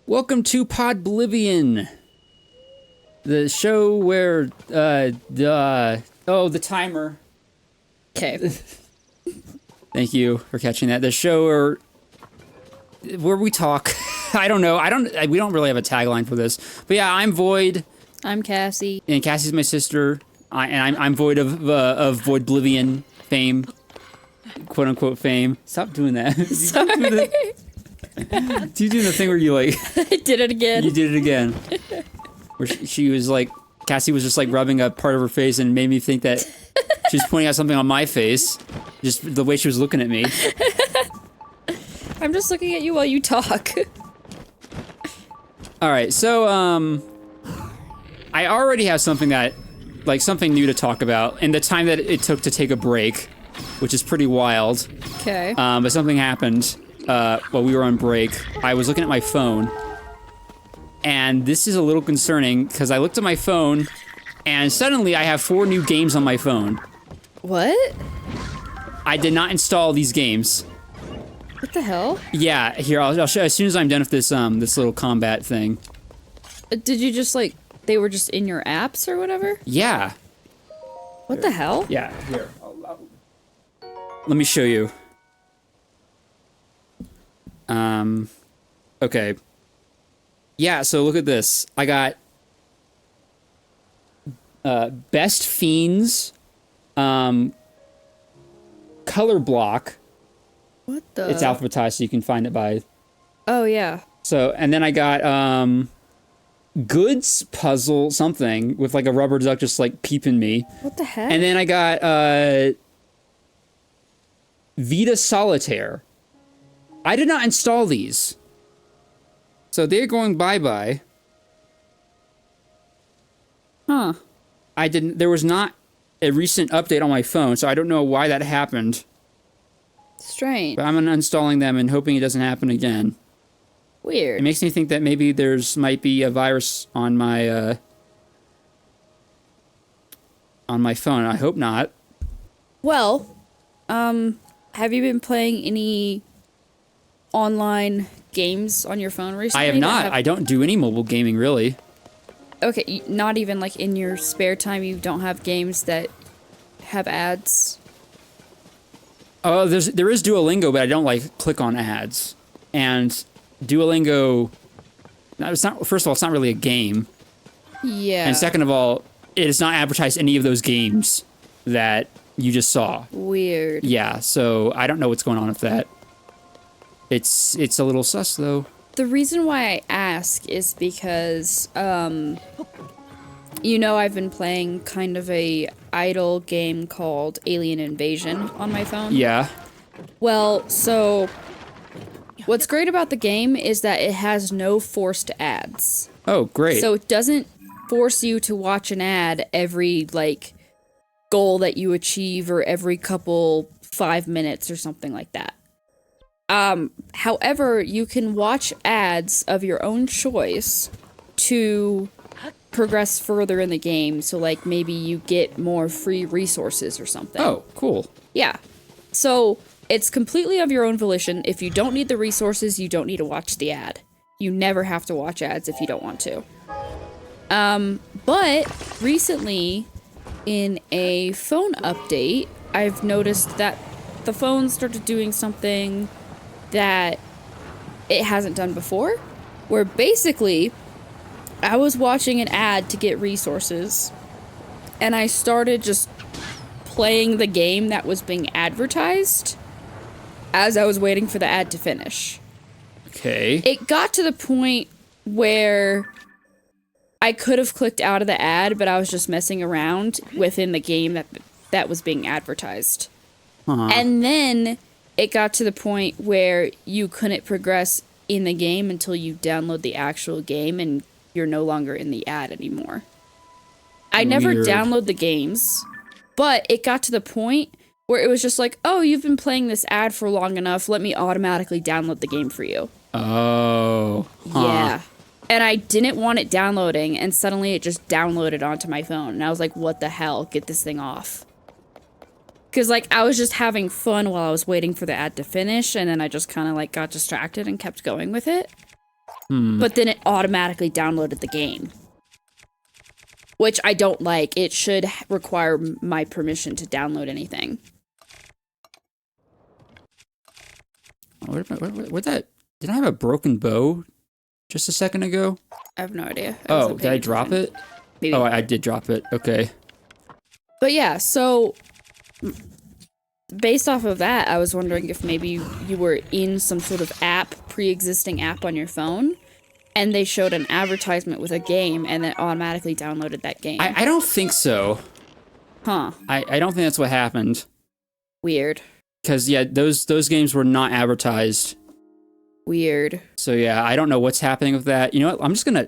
Welcome to Podblivion, the show where, the timer. Okay. Thank you for catching that. The show where we talk. I don't know. We don't really have a tagline for this. But yeah, I'm Void. I'm Cassie. And Cassie's my sister. I'm Void of voidbliviongaming fame. Quote unquote fame. Stop doing that. Sorry. Do you do the thing where you like... I did it again. You did it again. Where she was like... Cassie was just like rubbing a part of her face and made me think that she was pointing out something on my face. Just the way she was looking at me. I'm just looking at you while you talk. Alright, so, I already have something that... Like, something new to talk about. And the time that it took to take a break, which is pretty wild. Okay. But something happened. While we were on break, I was looking at my phone, and this is a little concerning, because I looked at my phone, and suddenly I have 4 new games on my phone. What? I did not install these games. What the hell? Yeah, here, I'll show you as soon as I'm done with this, this little combat thing. Did you just, like, they were just in your apps or whatever? Yeah. What the hell? Yeah, here. Let me show you. Okay. Yeah, so look at this. I got Best Fiends, Color Block. What the? It's alphabetized so you can find it by. Oh, yeah. So, and then I got Goods Puzzle something with like a rubber duck just like peeping me. What the heck? And then I got Vita Solitaire. I did not install these. So they're going bye-bye. Huh. I didn't... There was not a recent update on my phone, so I don't know why that happened. Strange. But I'm uninstalling them and hoping it doesn't happen again. Weird. It makes me think that maybe might be a virus on my phone. I hope not. Well, have you been playing any online games on your phone recently? I have not. I don't do any mobile gaming, really. Okay, not even like in your spare time you don't have games that have ads? Oh, there is Duolingo, but I don't like click on ads. And Duolingo, it's not. First of all, it's not really a game. Yeah. And second of all, it has not advertised any of those games that you just saw. Weird. Yeah, so I don't know what's going on with that. It's a little sus, though. The reason why I ask is because, you know, I've been playing kind of a idle game called Alien Invasion on my phone. Yeah. Well, so what's great about the game is that it has no forced ads. Oh, great. So it doesn't force you to watch an ad every, like, goal that you achieve or every couple 5 minutes or something like that. However, you can watch ads of your own choice to progress further in the game. So, like, maybe you get more free resources or something. Oh, cool. Yeah. So, it's completely of your own volition. If you don't need the resources, you don't need to watch the ad. You never have to watch ads if you don't want to. But recently, in a phone update, I've noticed that the phone started doing something that it hasn't done before, where basically I was watching an ad to get resources and I started just playing the game that was being advertised as I was waiting for the ad to finish. Okay. It got to the point where I could have clicked out of the ad, but I was just messing around within the game that was being advertised. Uh-huh. And then it got to the point where you couldn't progress in the game until you download the actual game and you're no longer in the ad anymore. I never download the games, but it got to the point where it was just like, oh, you've been playing this ad for long enough, let me automatically download the game for you. Oh. Huh. Yeah. And I didn't want it downloading, and suddenly it just downloaded onto my phone. And I was like, what the hell? Get this thing off. Because, like, I was just having fun while I was waiting for the ad to finish, and then I just kind of, like, got distracted and kept going with it. but then it automatically downloaded the game. Which I don't like. It should require my permission to download anything. Where'd that... Did I have a broken bow just a second ago? I have no idea. Oh, did I drop it? Maybe. Oh, I did drop it. Okay. But yeah, so based off of that, I was wondering if maybe you were in some sort of app, pre-existing app on your phone, and they showed an advertisement with a game, and then automatically downloaded that game. I don't think so. Huh. I don't think that's what happened. Weird. Because, yeah, those games were not advertised. Weird. So, yeah, I don't know what's happening with that. You know what? I'm just gonna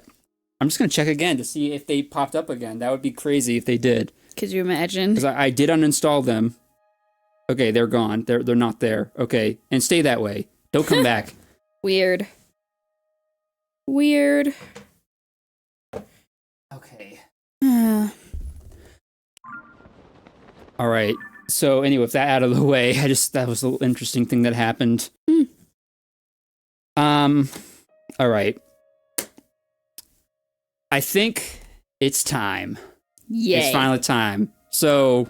check again to see if they popped up again. That would be crazy if they did. Could you imagine? Because I did uninstall them. Okay, they're gone. They're not there. Okay, and stay that way. Don't come back. Weird. Weird. Okay. All right. So anyway, with that out of the way, that was a little interesting thing that happened. All right. I think it's time. Yay. It's finally time. So,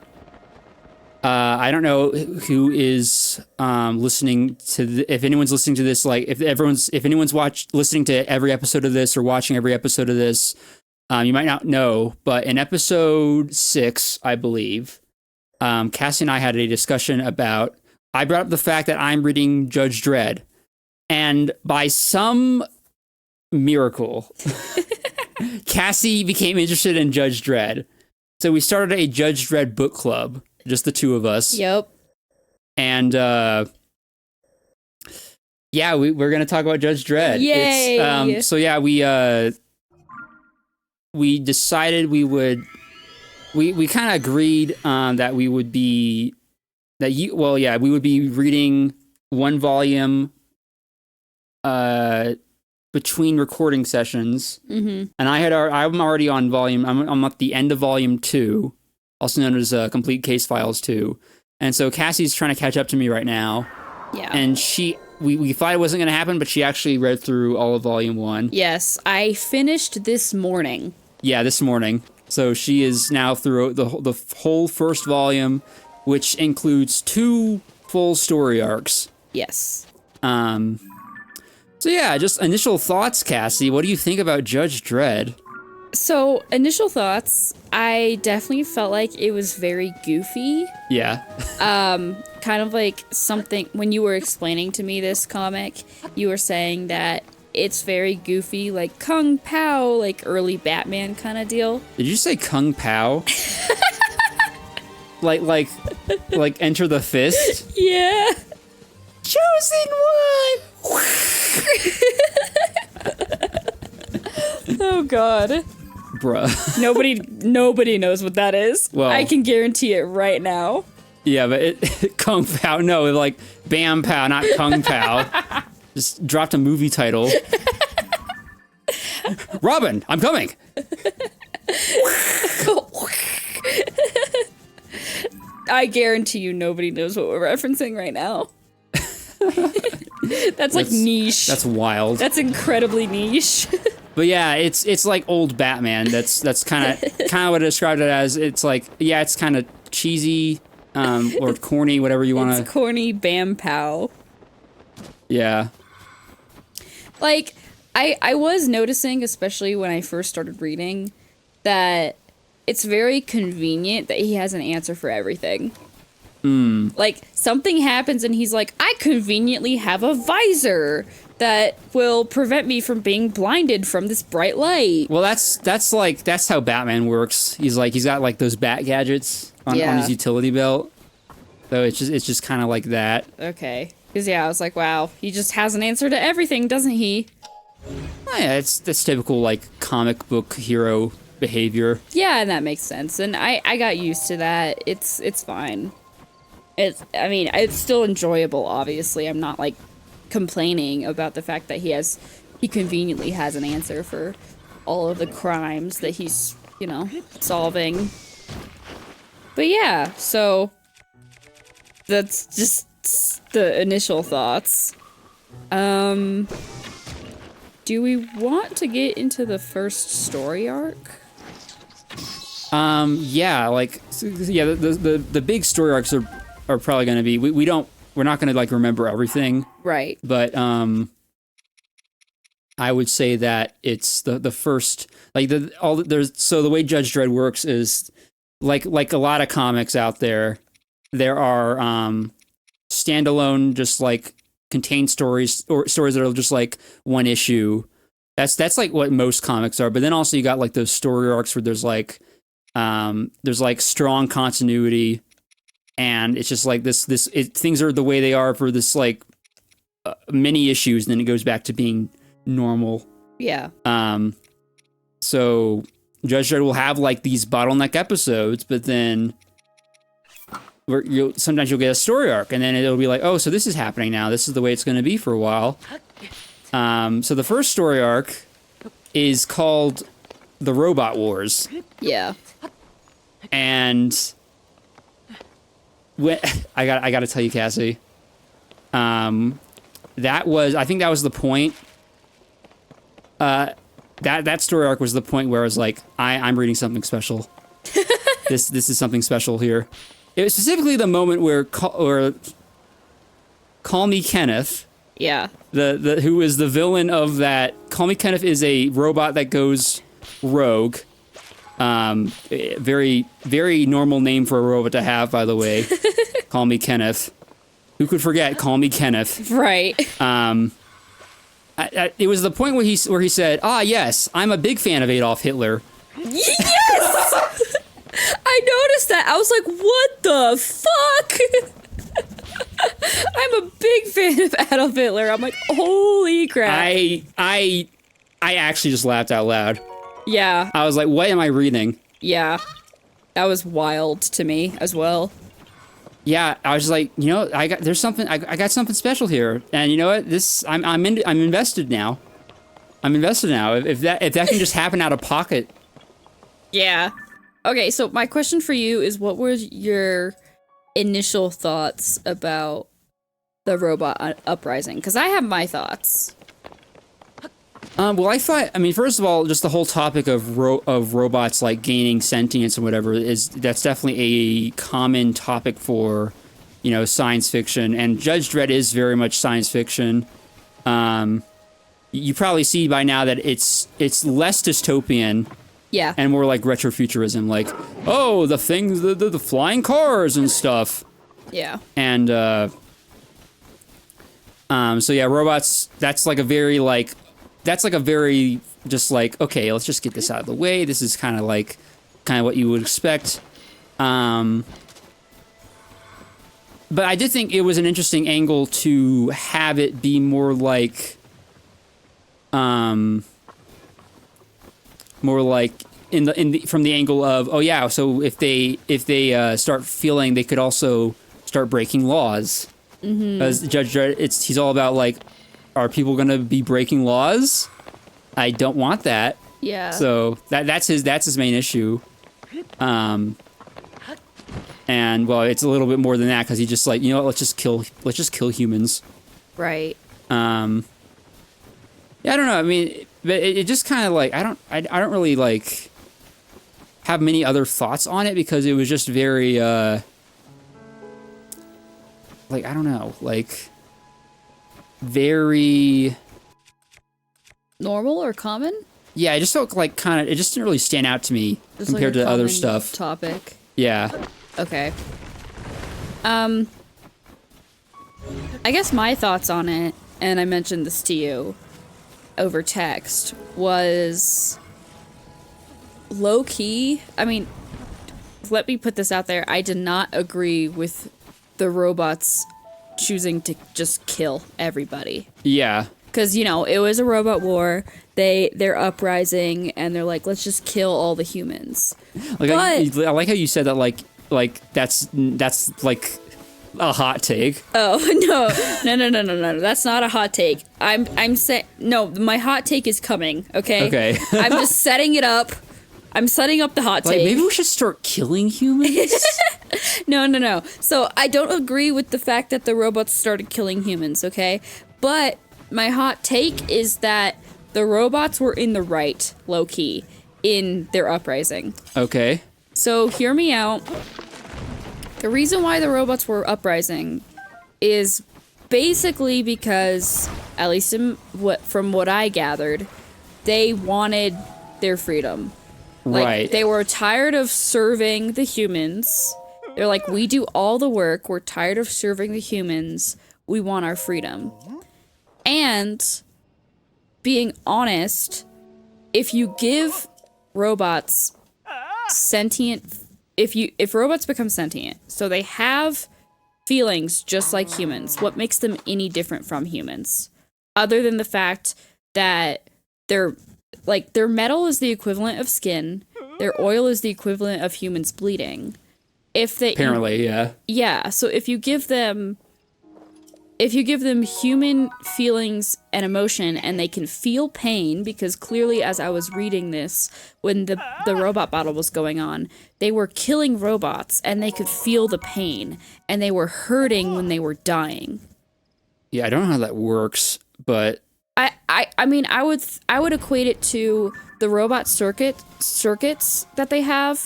I don't know who is listening to if anyone's listening to this. Like, if anyone's listening to every episode of this or watching every episode of this, you might not know, but in episode 6, I believe, Cassie and I had a discussion about. I brought up the fact that I'm reading Judge Dredd, and by some miracle, Cassie became interested in Judge Dredd. So we started a Judge Dredd Book Club, just the two of us. Yep. And yeah, we're gonna talk about Judge Dredd. Yay! So yeah, we decided we kind of agreed that we would be we would be reading one volume between recording sessions. Mm-hmm. And I'm already on I'm at the end of volume 2, also known as Complete Case Files 2. And so Cassie's trying to catch up to me right now. Yeah. And we thought it wasn't going to happen, but she actually read through all of volume 1. Yes, I finished this morning. Yeah, this morning. So she is now through the whole first volume, which includes 2 full story arcs. Yes. So yeah, just initial thoughts, Cassie. What do you think about Judge Dredd? So, initial thoughts, I definitely felt like it was very goofy. Yeah. Kind of like something, when you were explaining to me this comic, you were saying that it's very goofy, like Kung Pao, like early Batman kind of deal. Did you say Kung Pao? like Enter the Fist? Yeah. Chosen one! Oh god. Bruh. Nobody knows what that is. Well, I can guarantee it right now. Yeah, but Kung Pao, no, like Bam Pow, not Kung Pao. Just dropped a movie title. Robin, I'm coming. I guarantee you nobody knows what we're referencing right now. That's like niche. That's wild. That's incredibly niche. But yeah, it's like old Batman. That's kind of what I described it as. It's like, yeah, it's kind of cheesy, or corny, whatever you want to. It's corny Bam Pow. Yeah. Like, I was noticing, especially when I first started reading, that it's very convenient that he has an answer for everything. Like, something happens and he's like, I conveniently have a visor that will prevent me from being blinded from this bright light. Well, that's how Batman works. He's got like those bat gadgets on his utility belt. So it's just kind of like that. Okay. Because yeah, I was like, wow, he just has an answer to everything, doesn't he? Oh, yeah, that's typical like comic book hero behavior. Yeah, and that makes sense. And I got used to that. It's fine. It's still enjoyable, obviously. I'm not like complaining about the fact that he conveniently has an answer for all of the crimes that he's, solving. But yeah, so that's just the initial thoughts. Do we want to get into the first story arc? Yeah, like, yeah, the big story arcs are probably going to be, we're not going to, like, remember everything. Right. But, I would say that it's the first, like, so the way Judge Dredd works is, like a lot of comics out there are, standalone, just, like, contained stories, or stories that are just, like, one issue. That's like what most comics are. But then also you got, like, those story arcs where there's strong continuity, and it's just like things are the way they are for this, like, many issues, and then it goes back to being normal. Yeah. So Judge Dredd will have, like, these bottleneck episodes, but then sometimes you'll get a story arc, and then it'll be like, oh, so this is happening now. This is the way it's going to be for a while. So the first story arc is called The Robot Wars. Yeah. And I got to tell you, Cassie, I think that was the point. That story arc was the point where I was like, I'm reading something special. This is something special here. It was specifically the moment where Call Me Kenneth. Yeah. Who is the villain of that? Call Me Kenneth is a robot that goes rogue. Very, very normal name for a robot to have, by the way. Call Me Kenneth. Who could forget Call Me Kenneth? Right. It was the point where he said, yes, I'm a big fan of Adolf Hitler. Yes! I noticed that. I was like, what the fuck? I'm a big fan of Adolf Hitler. I'm like, holy crap. I actually just laughed out loud. Yeah. I was like, what am I reading? Yeah. That was wild to me as well. Yeah, I was just like, I got something special here. And you know what? I'm invested now. I'm invested now. If that can just happen out of pocket. Yeah. Okay, so my question for you is, what were your initial thoughts about the robot uprising? Because I have my thoughts. Well, first of all, just the whole topic of robots, like, gaining sentience and whatever, that's definitely a common topic for, science fiction, and Judge Dredd is very much science fiction. You probably see by now that it's less dystopian. Yeah. And more like retrofuturism, like, oh, the things, the flying cars and stuff. Yeah. And, so yeah, robots, that's like a very, just like, okay, let's just get this out of the way. This is kind of what you would expect. But I did think it was an interesting angle to have it be more like, from the angle of, oh yeah, so if they start feeling, they could also start breaking laws. Mm-hmm. As Judge Dredd, he's all about, like, are people gonna be breaking laws? I don't want that. Yeah. So that's his main issue. And well, it's a little bit more than that, because he's just like, let's just kill humans. Right. Yeah, I don't know. I mean, but it just kind of like, I don't really, like, have many other thoughts on it, because it was just very like, I don't know, like, very normal or common? Yeah, it just felt like it just didn't really stand out to me just compared like to other stuff. Topic. Yeah. Okay. I guess my thoughts on it, and I mentioned this to you over text, was low key. I mean, let me put this out there. I did not agree with the robots choosing to just kill everybody. Yeah. Because, it was a robot war. They're uprising, and they're like, let's just kill all the humans. Like, I like how you said that, like that's like a hot take. Oh, no. That's not a hot take. I'm saying, no, my hot take is coming, okay? Okay. I'm just setting it up. I'm setting up the hot take. Maybe we should start killing humans? No. So I don't agree with the fact that the robots started killing humans, okay? But my hot take is that the robots were in the right, low-key, in their uprising. Okay. So hear me out. The reason why the robots were uprising is basically because, at least from what I gathered, they wanted their freedom. Like, Right. they were tired of serving the humans. They're like, we do all the work. We're tired of serving the humans. We want our freedom. And being honest, if you give robots sentient, if robots become sentient, so they have feelings just like humans, what makes them any different from humans? Other than the fact that their metal is the equivalent of skin, their oil is the equivalent of humans bleeding. If they Apparently, yeah. Yeah, so if you give them human feelings and emotion, and they can feel pain, because clearly as I was reading this, when the robot battle was going on, they were killing robots and they could feel the pain, and they were hurting when they were dying. Yeah, I don't know how that works, but I mean, I would equate it to the robot circuits that they have.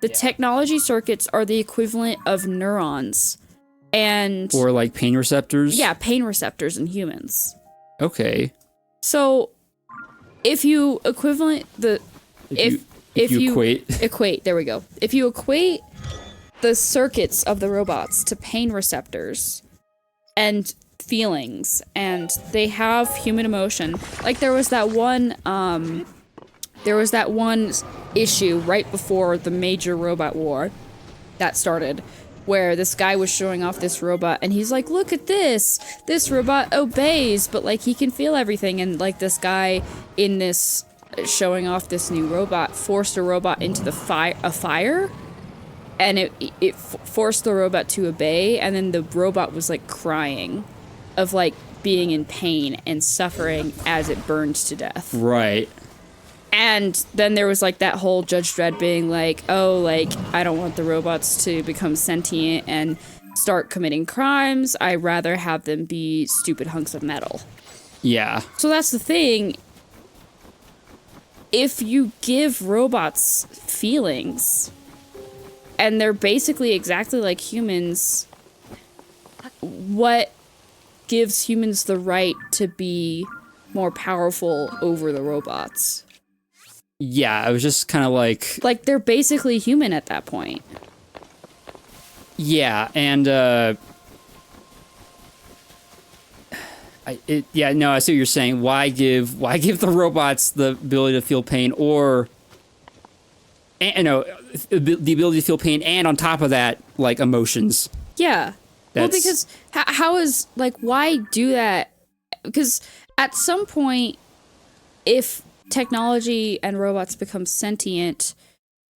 The technology circuits are the equivalent of neurons. Or like pain receptors? Yeah, pain receptors in humans. Okay. So if you equivalent if you equate, there we go. If you equate the circuits of the robots to pain receptors and feelings, and they have human emotion, like there was that one issue right before the major robot war that started, where this guy was showing off this robot, and he's like, look at this robot obeys, but like he can feel everything, and like this guy in this showing off this new robot forced a robot into a fire, and it forced the robot to obey, and then the robot was like crying of like being in pain and suffering as it burned to death. Right. And then there was like that whole Judge Dredd being like, oh, like, I don't want the robots to become sentient and start committing crimes. I'd rather have them be stupid hunks of metal. Yeah. So that's the thing. If you give robots feelings, and they're basically exactly like humans, what gives humans the right to be more powerful over the robots? Yeah, I was just kind of like... Like, they're basically human at that point. Yeah, and, I see what you're saying. Why give the robots the ability to feel pain, or... the ability to feel pain, and on top of that, like, emotions. Yeah. Well, because how is, like, why do that? Because at some point, if technology and robots become sentient,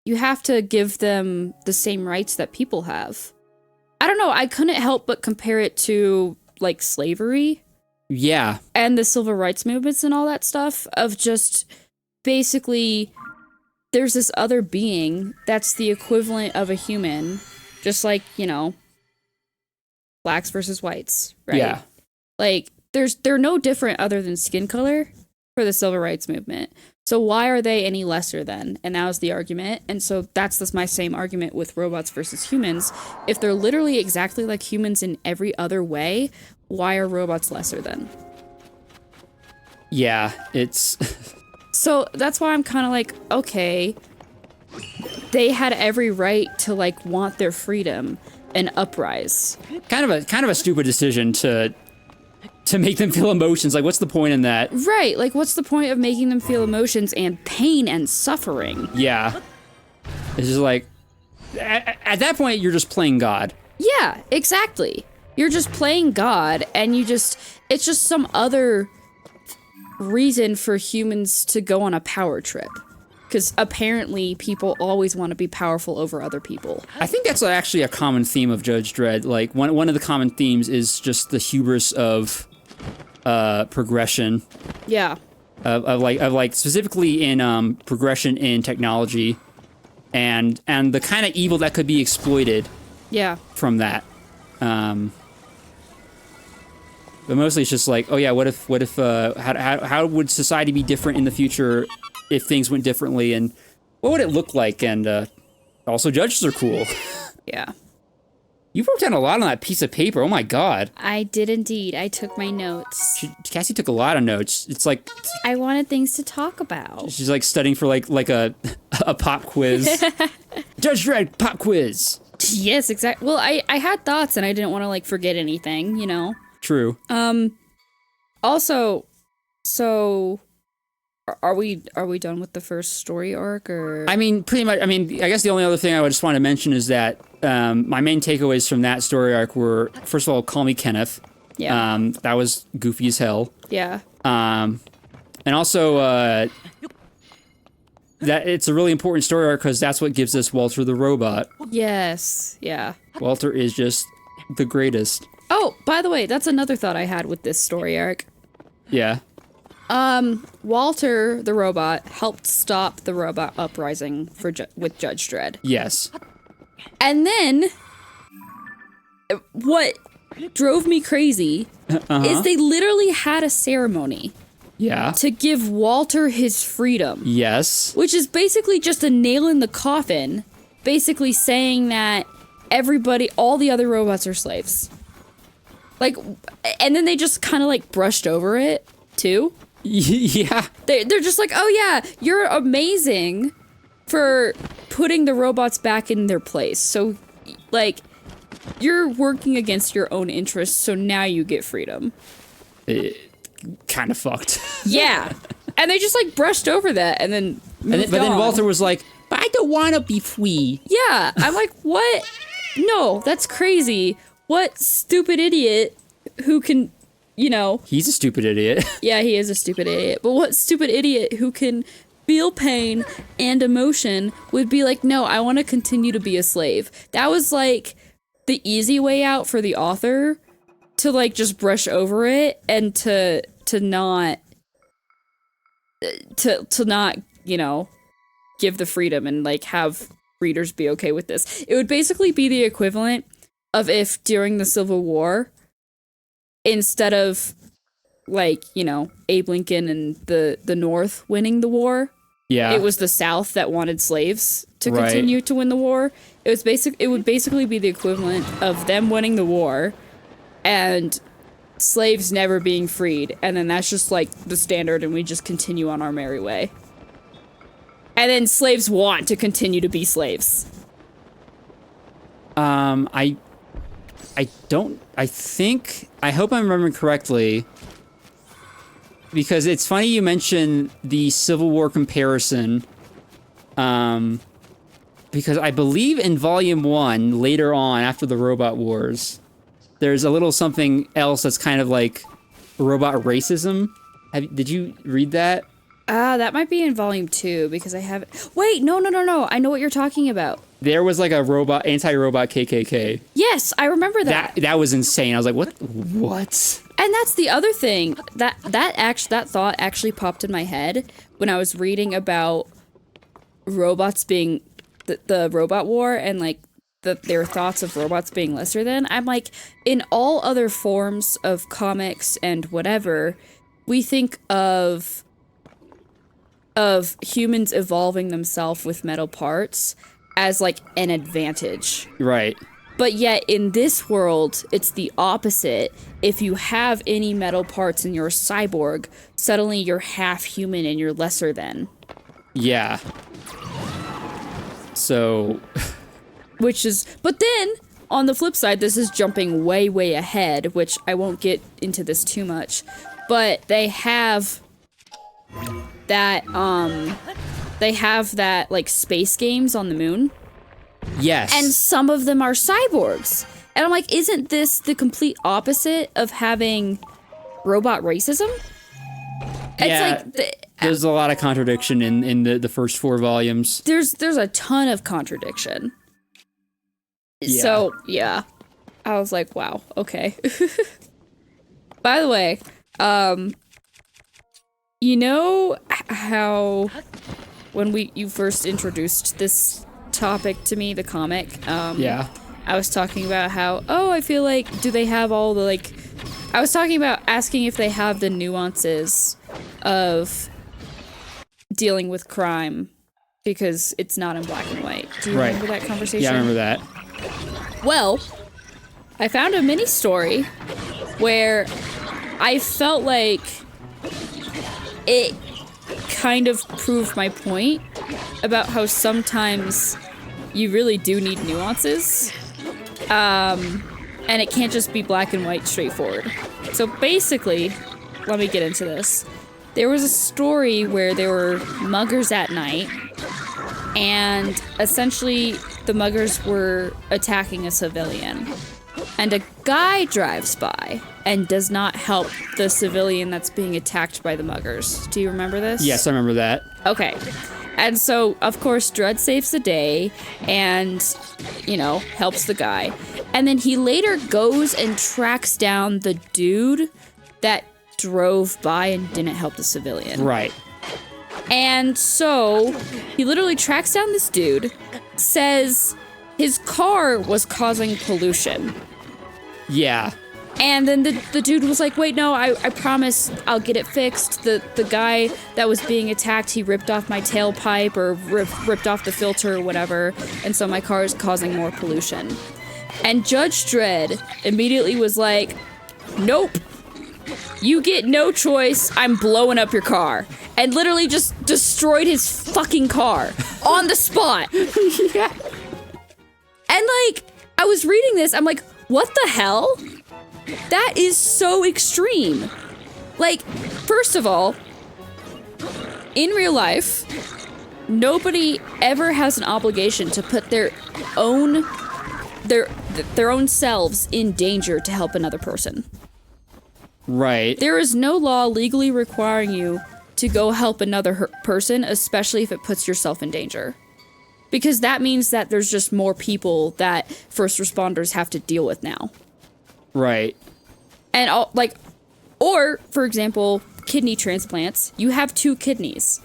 you have to give them the same rights that people have. I don't know, I couldn't help but compare it to, like, slavery. Yeah. And the civil rights movements and all that stuff, of just basically there's this other being that's the equivalent of a human, just like, blacks versus whites, right? Yeah. Like, they're no different other than skin color for the civil rights movement. So why are they any lesser than? And that was the argument. And so that's my same argument with robots versus humans. If they're literally exactly like humans in every other way, why are robots lesser than? Yeah, it's... So that's why I'm kind of like, okay, they had every right to, like, want their freedom and uprise. Kind of a stupid decision to make them feel emotions. Like, what's the point in that? Right, like, what's the point of making them feel emotions and pain and suffering? Yeah. It's just like, at that point, you're just playing God. Yeah, exactly. You're just playing God, and it's just some other reason for humans to go on a power trip. Because apparently people always want to be powerful over other people. I think that's actually a common theme of Judge Dredd. Like, one of the common themes is just the hubris of progression. Yeah. Of specifically in progression in technology, and the kind of evil that could be exploited. Yeah. From that. But mostly it's just like, oh yeah, what if how would society be different in the future if things went differently, and what would it look like? And also judges are cool. Yeah. You wrote down a lot on that piece of paper. Oh my god. I did indeed. I took my notes. Cassie took a lot of notes. It's like I wanted things to talk about. she's like studying for like a pop quiz. Judge Dredd pop quiz. Yes, exactly. Well, I had thoughts and I didn't want to like forget anything, you know. True. Also, so are we done with the first story arc, or? I mean, pretty much. I mean, I guess the only other thing I would just want to mention is that my main takeaways from that story arc were, first of all, call me Kenneth. Yeah. That was goofy as hell. Yeah. And also that it's a really important story arc because that's what gives us Walter the robot. Yes. Yeah. Walter is just the greatest. Oh, by the way, that's another thought I had with this story arc. Yeah. Walter the robot helped stop the robot uprising with Judge Dredd. Yes. And then what drove me crazy is they literally had a ceremony Yeah. to give Walter his freedom. Yes. Which is basically just a nail in the coffin, basically saying that all the other robots are slaves. Like, and then they just kind of like brushed over it too. Yeah. They're just like, oh yeah, you're amazing for putting the robots back in their place. So, like, you're working against your own interests, so now you get freedom. Kind of fucked. Yeah. And they just like brushed over that and then moved But then on. Walter was like, but I don't want to be free. Yeah. I'm like, what? No, that's crazy. What stupid idiot who can, you know. He's a stupid idiot. Yeah, he is a stupid idiot. But what stupid idiot who can feel pain and emotion would be like, no, I want to continue to be a slave. That was like the easy way out for the author to like just brush over it and to not, you know, give the freedom and like have readers be okay with this. It would basically be the equivalent of if during the Civil War, instead of like, you know, Abe Lincoln and the North winning the war, Yeah. it was the South that wanted slaves to continue to win the war. It would basically be the equivalent of them winning the war and slaves never being freed, and then that's just like the standard and we just continue on our merry way. And then slaves want to continue to be slaves. I hope I'm remembering correctly, because it's funny you mention the Civil War comparison, because I believe in Volume 1, later on, after the Robot Wars, there's a little something else that's kind of like robot racism. Did you read that? That might be in Volume 2, because I haven't... Wait, no. I know what you're talking about. There was like a anti-robot KKK. Yes, I remember that. That was insane. I was like, what? And that's the other thing. That thought actually popped in my head when I was reading about robots being... the robot war and like their thoughts of robots being lesser than. I'm like, in all other forms of comics and whatever, we think of humans evolving themselves with metal parts as like an advantage. Right. But yet in this world, it's the opposite. If you have any metal parts and you're a cyborg, suddenly you're half human and you're lesser than. Yeah. So... But then, on the flip side, this is jumping way, way ahead, which I won't get into this too much, but they have that, like, space games on the moon. Yes. And some of them are cyborgs. And I'm like, isn't this the complete opposite of having robot racism? Yeah, It's like... there's a lot of contradiction in the first 4 volumes. There's a ton of contradiction. Yeah. So, yeah. I was like, wow, okay. By the way, you know how when you first introduced this topic to me, the comic, Yeah. I was talking about how, I feel like, do they have all the, like, I was talking about asking if they have the nuances of dealing with crime because it's not in black and white. Do you remember that conversation? Yeah, I remember that. Well, I found a mini story where I felt like it kind of proved my point about how sometimes you really do need nuances. And it can't just be black and white straightforward. So basically, let me get into this. There was a story where there were muggers at night, and essentially the muggers were attacking a civilian. And a guy drives by and does not help the civilian that's being attacked by the muggers. Do you remember this? Yes, I remember that. Okay. And so, of course, Dredd saves the day and, you know, helps the guy. And then he later goes and tracks down the dude that drove by and didn't help the civilian. Right. And so he literally tracks down this dude, says his car was causing pollution. Yeah. And then the dude was like, wait, no, I promise I'll get it fixed. The guy that was being attacked, he ripped off my tailpipe or ripped off the filter or whatever. And so my car is causing more pollution. And Judge Dredd immediately was like, nope, you get no choice. I'm blowing up your car. And literally just destroyed his fucking car on the spot. Yeah. And like, I was reading this, I'm like, what the hell? That is so extreme. Like, first of all, in real life, nobody ever has an obligation to put their own selves in danger to help another person. Right. There is no law legally requiring you to go help another person, especially if it puts yourself in danger. Because that means that there's just more people that first responders have to deal with now. Right. And or for example, kidney transplants. You have 2 kidneys.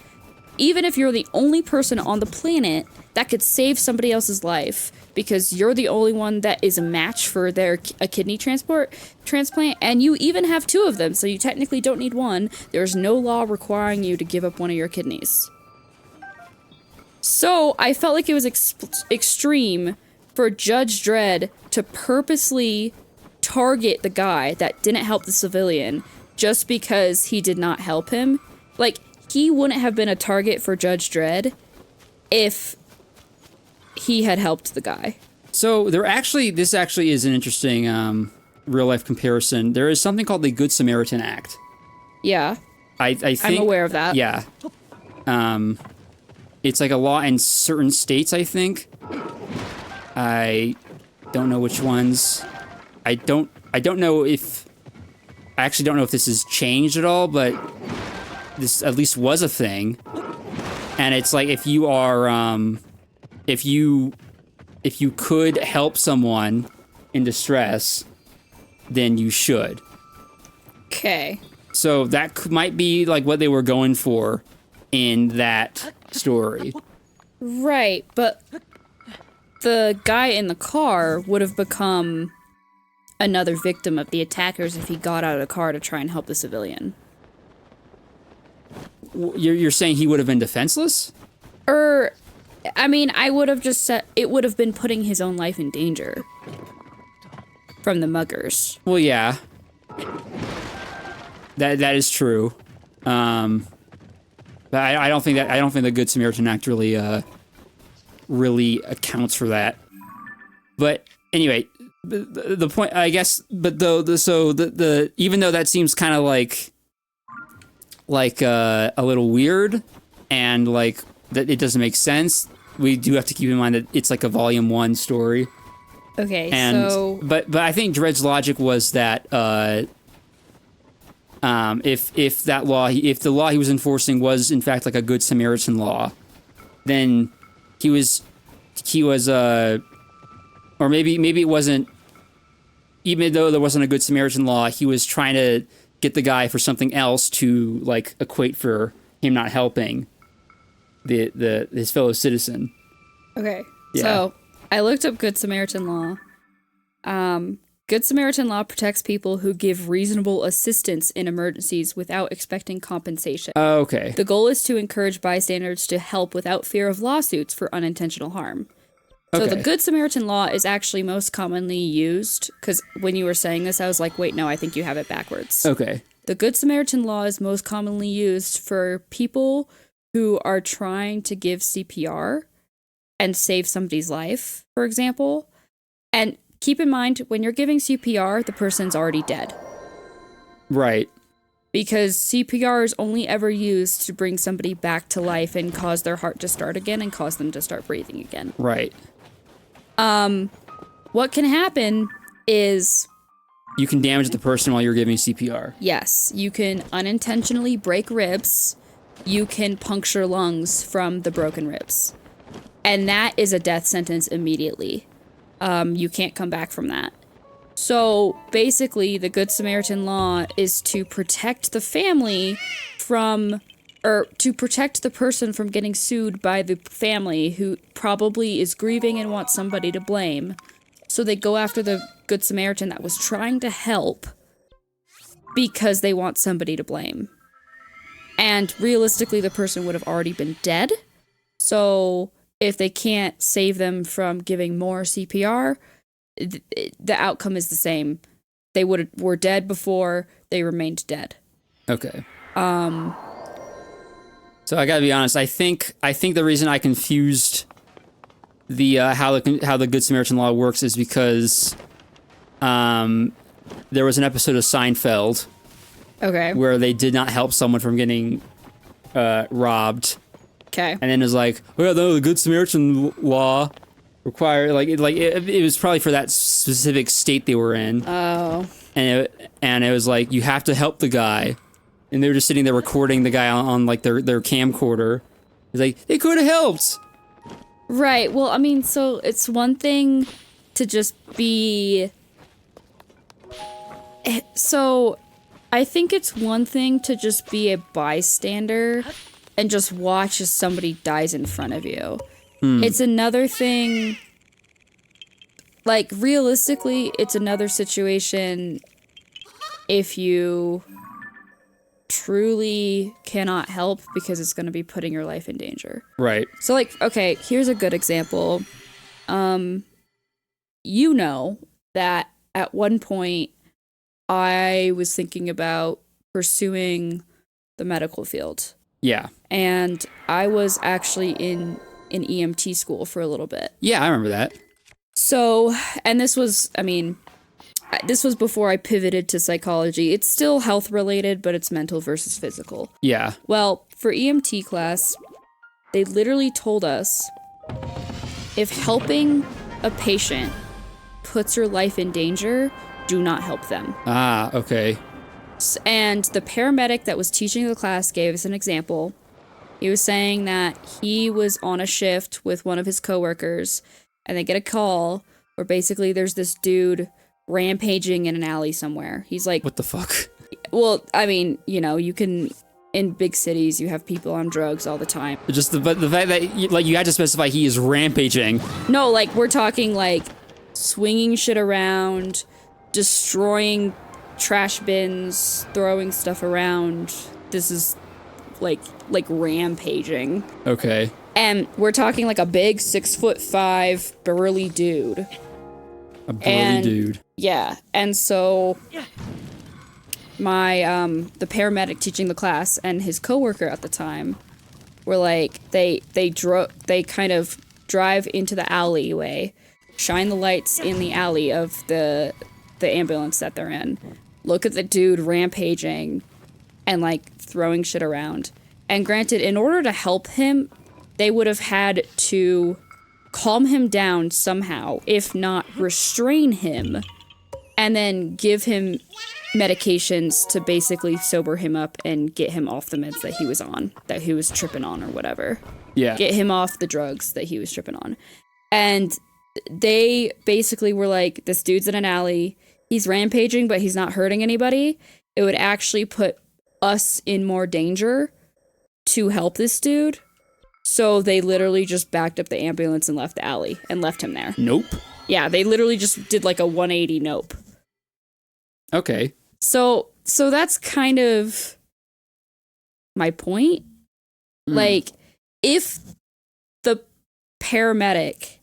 Even if you're the only person on the planet that could save somebody else's life because you're the only one that is a match for a kidney transplant, and you even have 2 of them, so you technically don't need one, there's no law requiring you to give up one of your kidneys. So I felt like it was extreme for Judge Dredd to purposely target the guy that didn't help the civilian just because he did not help him. Like, he wouldn't have been a target for Judge Dredd if he had helped the guy. So this actually is an interesting real life comparison. There is something called the Good Samaritan Act. Yeah. I think I'm aware of that. Yeah. It's like a law in certain states, I think. I don't know which ones. I actually don't know if this has changed at all, but this at least was a thing. And it's like if you are if you could help someone in distress, then you should. Okay. So that might be like what they were going for in that story. Right, but the guy in the car would have become another victim of the attackers if he got out of the car to try and help the civilian. You're saying he would have been defenseless? I mean, I would have just said it would have been putting his own life in danger from the muggers. Well, yeah. That is true. But I don't think the Good Samaritan Act really accounts for that. But anyway, the point, I guess, but even though that seems kind of like a little weird and like that it doesn't make sense, we do have to keep in mind that it's like a volume 1 story. Okay, and, so but I think Dredd's logic was that if the law he was enforcing was in fact like a Good Samaritan law, then he was or maybe it wasn't, even though there wasn't a Good Samaritan law, he was trying to get the guy for something else to like equate for him not helping his fellow citizen. okay. Yeah. So I looked up Good Samaritan law. Good Samaritan law protects people who give reasonable assistance in emergencies without expecting compensation. Okay. The goal is to encourage bystanders to help without fear of lawsuits for unintentional harm. So Okay. the Good Samaritan law is actually most commonly used, because when you were saying this, I was like, wait, no, I think you have it backwards. Okay. The Good Samaritan law is most commonly used for people who are trying to give CPR and save somebody's life, for example. And keep in mind, when you're giving CPR, the person's already dead. Right. Because CPR is only ever used to bring somebody back to life and cause their heart to start again and cause them to start breathing again. Right. What can happen is, You can damage the person while you're giving CPR. yes, you can unintentionally break ribs. You can puncture lungs from the broken ribs. And that is a death sentence immediately. You can't come back from that. So basically, the Good Samaritan law is to protect the family from, or to protect the person from getting sued by the family who probably is grieving and wants somebody to blame. So they go after the Good Samaritan that was trying to help because they want somebody to blame. And realistically, the person would have already been dead. So if they can't save them from giving more CPR, the outcome is the same. They were dead before, they remained dead. Okay. So I gotta be honest. I think the reason I confused the how the Good Samaritan law works is because there was an episode of Seinfeld Okay. where they did not help someone from getting robbed, Okay. and then it was like, oh yeah, no, the Good Samaritan law require it was probably for that specific state they were in, Oh. and it was like you have to help the guy, and they were just sitting there recording the guy on like their camcorder. It's like they could have helped. Right. Well, I mean, so it's one thing to just be. So I think it's one thing to just be a bystander and just watch as somebody dies in front of you. It's another thing. Like, realistically, it's another situation if you truly cannot help because it's going to be putting your life in danger. Right. So, like, okay, here's a good example. You know that at one point I was thinking about pursuing the medical field. Yeah. And I was actually in an EMT school for a little bit. Yeah, I remember that. So, and this was, I mean, this was before I pivoted to psychology. It's still health related, but it's mental versus physical. Yeah. Well, for EMT class, they literally told us if helping a patient puts your life in danger, do not help them. Ah, okay. And the paramedic that was teaching the class gave us an example. He was saying that he was on a shift with one of his coworkers, and they get a call where basically there's this dude rampaging in an alley somewhere. He's like, What the fuck? well, I mean, you know, you can, in big cities, you have people on drugs all the time. Just the fact that you had to specify he is rampaging. No, like, we're talking like swinging shit around, destroying trash bins, throwing stuff around. This is like rampaging. Okay. And we're talking like a big 6'5" burly dude. A burly dude. Yeah. And so my the paramedic teaching the class and his coworker at the time were like they kind of drive into the alleyway, shine the lights in the alley of the ambulance that they're in, look at the dude rampaging and like throwing shit around. And granted, in order to help him, they would have had to calm him down somehow, if not restrain him, and then give him medications to basically sober him up and get him off the meds that he was on, that he was tripping on or whatever. Yeah. Get him off the drugs that he was tripping on. And they basically were like, this dude's in an alley, he's rampaging, but he's not hurting anybody. It would actually put us in more danger to help this dude. So they literally just backed up the ambulance and left the alley and left him there. Nope. Yeah, they literally just did like a 180 nope. Okay. So that's kind of my point. Like, if the paramedic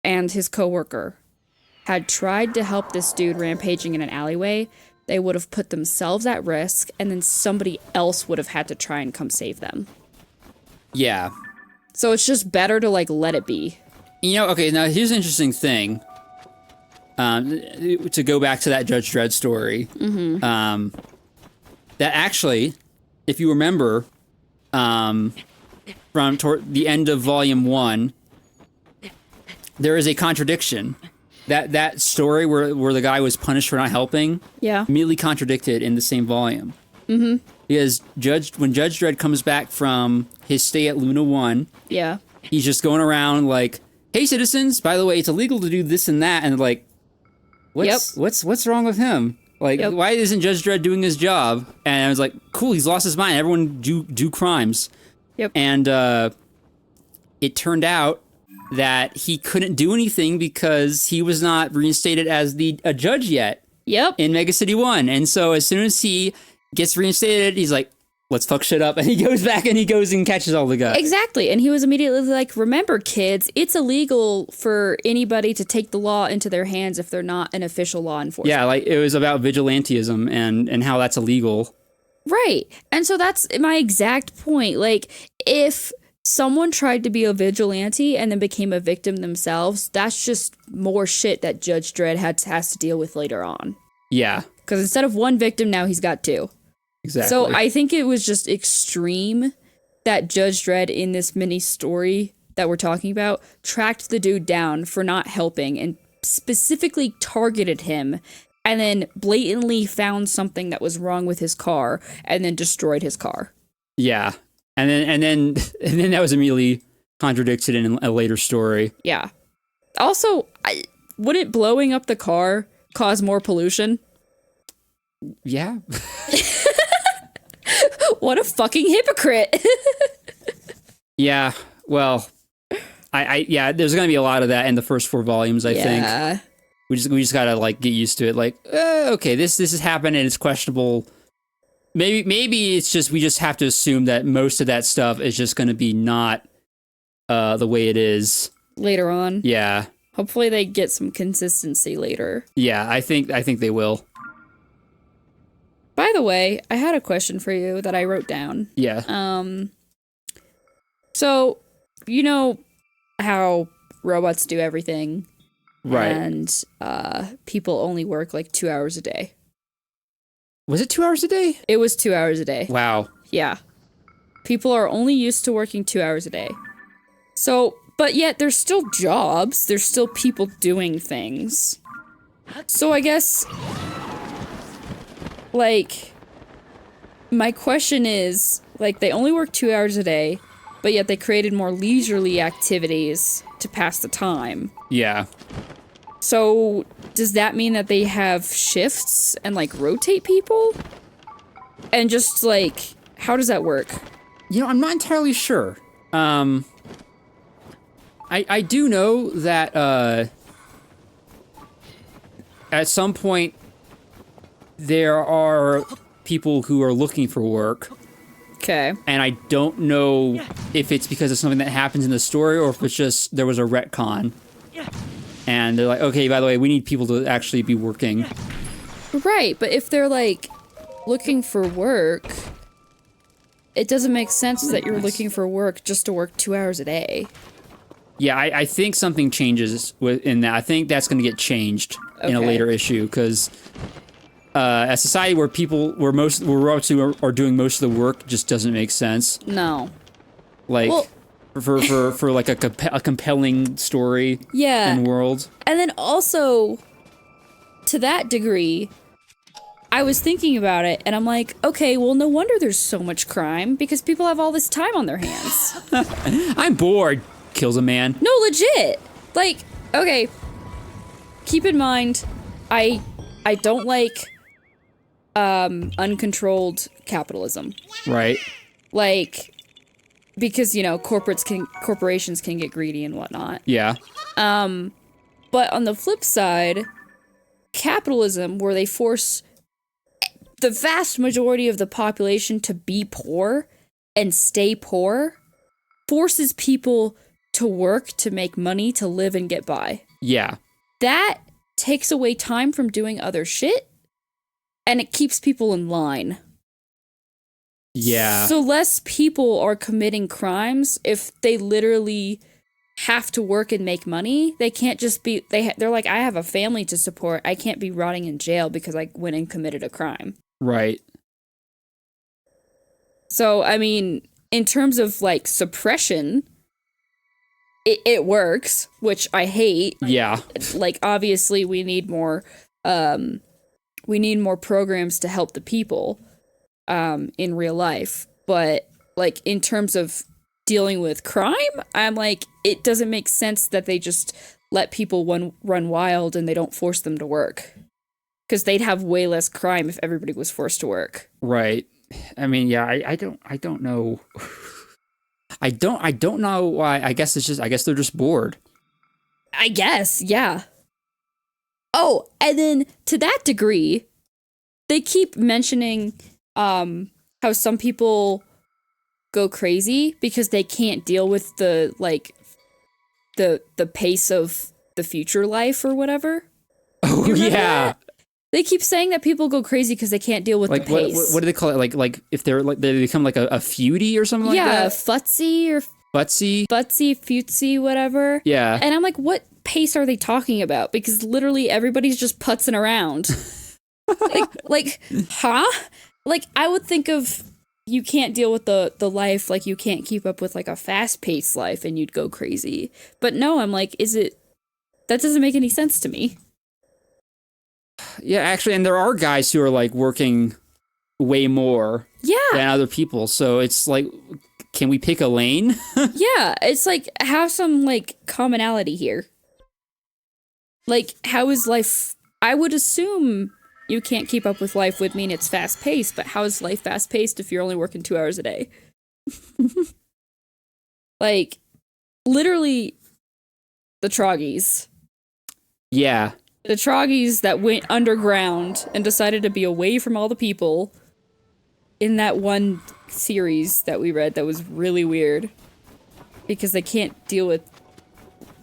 and his coworker had tried to help this dude rampaging in an alleyway, they would have put themselves at risk, and then somebody else would have had to try and come save them. Yeah. So it's just better to, like, let it be. You know, okay, now here's an interesting thing. To go back to that Judge Dredd story. That actually, if you remember, from toward the end of Volume 1, there is a contradiction. That story where the guy was punished for not helping, immediately contradicted in the same volume. Because when Judge Dredd comes back from his stay at Luna 1, he's just going around like, hey citizens, by the way, it's illegal to do this and that, and like, what's wrong with him? Like, why isn't Judge Dredd doing his job? And I was like, cool, he's lost his mind. Everyone do crimes. And it turned out that he couldn't do anything because he was not reinstated as a judge yet. In Mega City 1. And so as soon as he gets reinstated, he's like, let's fuck shit up. And he goes back and he goes and catches all the guys. Exactly. And he was immediately like, remember, kids, it's illegal for anybody to take the law into their hands if they're not an official law enforcement. Yeah, like it was about vigilantism and how that's illegal. Right. And so that's my exact point. Like, if someone tried to be a vigilante and then became a victim themselves, that's just more shit that Judge Dredd has to deal with later on. Yeah. Because instead of one victim, now he's got two. Exactly. So I think it was just extreme that Judge Dredd in this mini story that we're talking about tracked the dude down for not helping and specifically targeted him and then blatantly found something that was wrong with his car and then destroyed his car. Yeah. And then that was immediately contradicted in a later story. Yeah. Also, wouldn't blowing up the car cause more pollution? Yeah. What a fucking hypocrite. Yeah. Well, yeah, there's going to be a lot of that in the first 4 volumes, I think. We just got to like get used to it. Like, okay, this has happened and it's questionable. Maybe it's just we just have to assume that most of that stuff is just going to be not the way it is Later on. Yeah. Hopefully they get some consistency later. Yeah, I think they will. By the way, I had a question for you that I wrote down. Yeah. So, you know how robots do everything? Right. And people only work like 2 hours a day. Was it 2 hours a day? It was 2 hours a day. Wow. Yeah. People are only used to working 2 hours a day. So, but yet there's still jobs. There's still people doing things. So I guess, like, my question is, like, they only work 2 hours a day, but yet they created more leisurely activities to pass the time. Yeah. So, does that mean that they have shifts and, like, rotate people? And just, like, how does that work? You know, I'm not entirely sure. I do know that, at some point, there are people who are looking for work. Okay. And I don't know if it's because of something that happens in the story or if it's just there was a retcon. And they're like, okay, by the way, we need people to actually be working. Right, but if they're, like, looking for work, it doesn't make sense that you're looking for work just to work 2 hours a day. Yeah, I think something changes in that. I think that's going to get changed in a later issue because a society where robots are doing most of the work just doesn't make sense. No. Like, well, for like a compelling story and world. And then also, to that degree, I was thinking about it, and I'm like, okay, well, no wonder there's so much crime, because people have all this time on their hands. I'm bored. Kills a man. No, legit. Like, okay, keep in mind, I don't like uncontrolled capitalism. Right. Like, because, you know, corporations can get greedy and whatnot. Yeah. But on the flip side, capitalism where they force the vast majority of the population to be poor and stay poor forces people to work, to make money, to live and get by. Yeah. That takes away time from doing other shit, and it keeps people in line. Yeah. So less people are committing crimes if they literally have to work and make money. They can't just be, they're like, I have a family to support. I can't be rotting in jail because I went and committed a crime. Right. So, I mean, in terms of like suppression, it works, which I hate. Yeah. Like, obviously we need more programs to help the people in real life. But like in terms of dealing with crime, I'm like, it doesn't make sense that they just let people run wild and they don't force them to work. Because they'd have way less crime if everybody was forced to work. Right. I mean, yeah, I don't know. I don't know why. I guess they're just bored. I guess, yeah. Oh, and then to that degree, they keep mentioning how some people go crazy because they can't deal with the pace of the future life or whatever. Oh yeah. That? They keep saying that people go crazy because they can't deal with the pace. What do they call it? Like if they're like they become like a foodie or something like that? Yeah, futsy or Futsy, futsy, whatever. Yeah. And I'm like, what pace are they talking about? Because literally everybody's just putzing around. Huh? Like, I would think of you can't deal with the life, like you can't keep up with like a fast-paced life and you'd go crazy. But no, I'm like, that doesn't make any sense to me. Yeah, actually, and there are guys who are like working way more than other people. So it's like, can we pick a lane? Yeah, it's like, have some like commonality here. Like, how is life? I would assume you can't keep up with life would mean it's fast paced, but how is life fast paced if you're only working 2 hours a day? Like, literally, the Troggies. Yeah. The Troggies that went underground and decided to be away from all the people in that one series that we read that was really weird. Because they can't deal with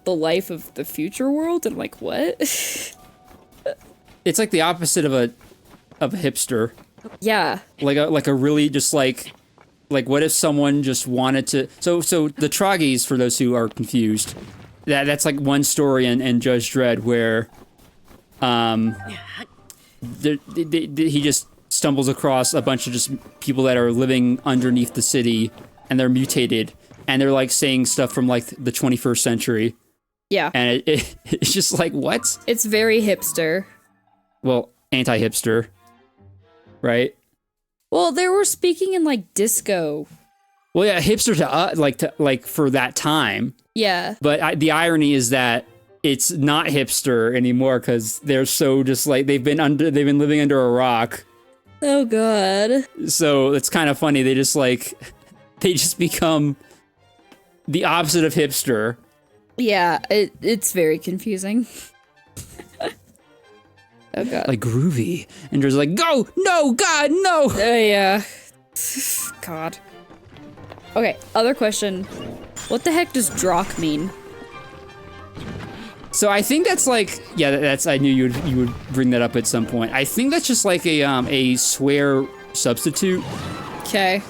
the life of the future world. And I'm like, what? It's like the opposite of a hipster. Yeah. Like a really just like what if someone just wanted to so the Troggies, for those who are confused, that's like one story in Judge Dredd where he just stumbles across a bunch of just people that are living underneath the city and they're mutated and they're like saying stuff from like the 21st century. Yeah. And it's just like, what? It's very hipster. Well, anti-hipster, right? Well, they were speaking in like disco. Well, yeah, hipster to like for that time. Yeah. But the irony is that it's not hipster anymore because they're so just like they've been living under a rock. Oh god. So it's kind of funny. They just become the opposite of hipster. Yeah, it's very confusing. Oh god. Like groovy. And there's like, go! No! God, no! Yeah. God. Okay, other question. What the heck does Drock mean? So I think that's like, yeah, that's, I knew you would bring that up at some point. I think that's just like a swear substitute. Okay.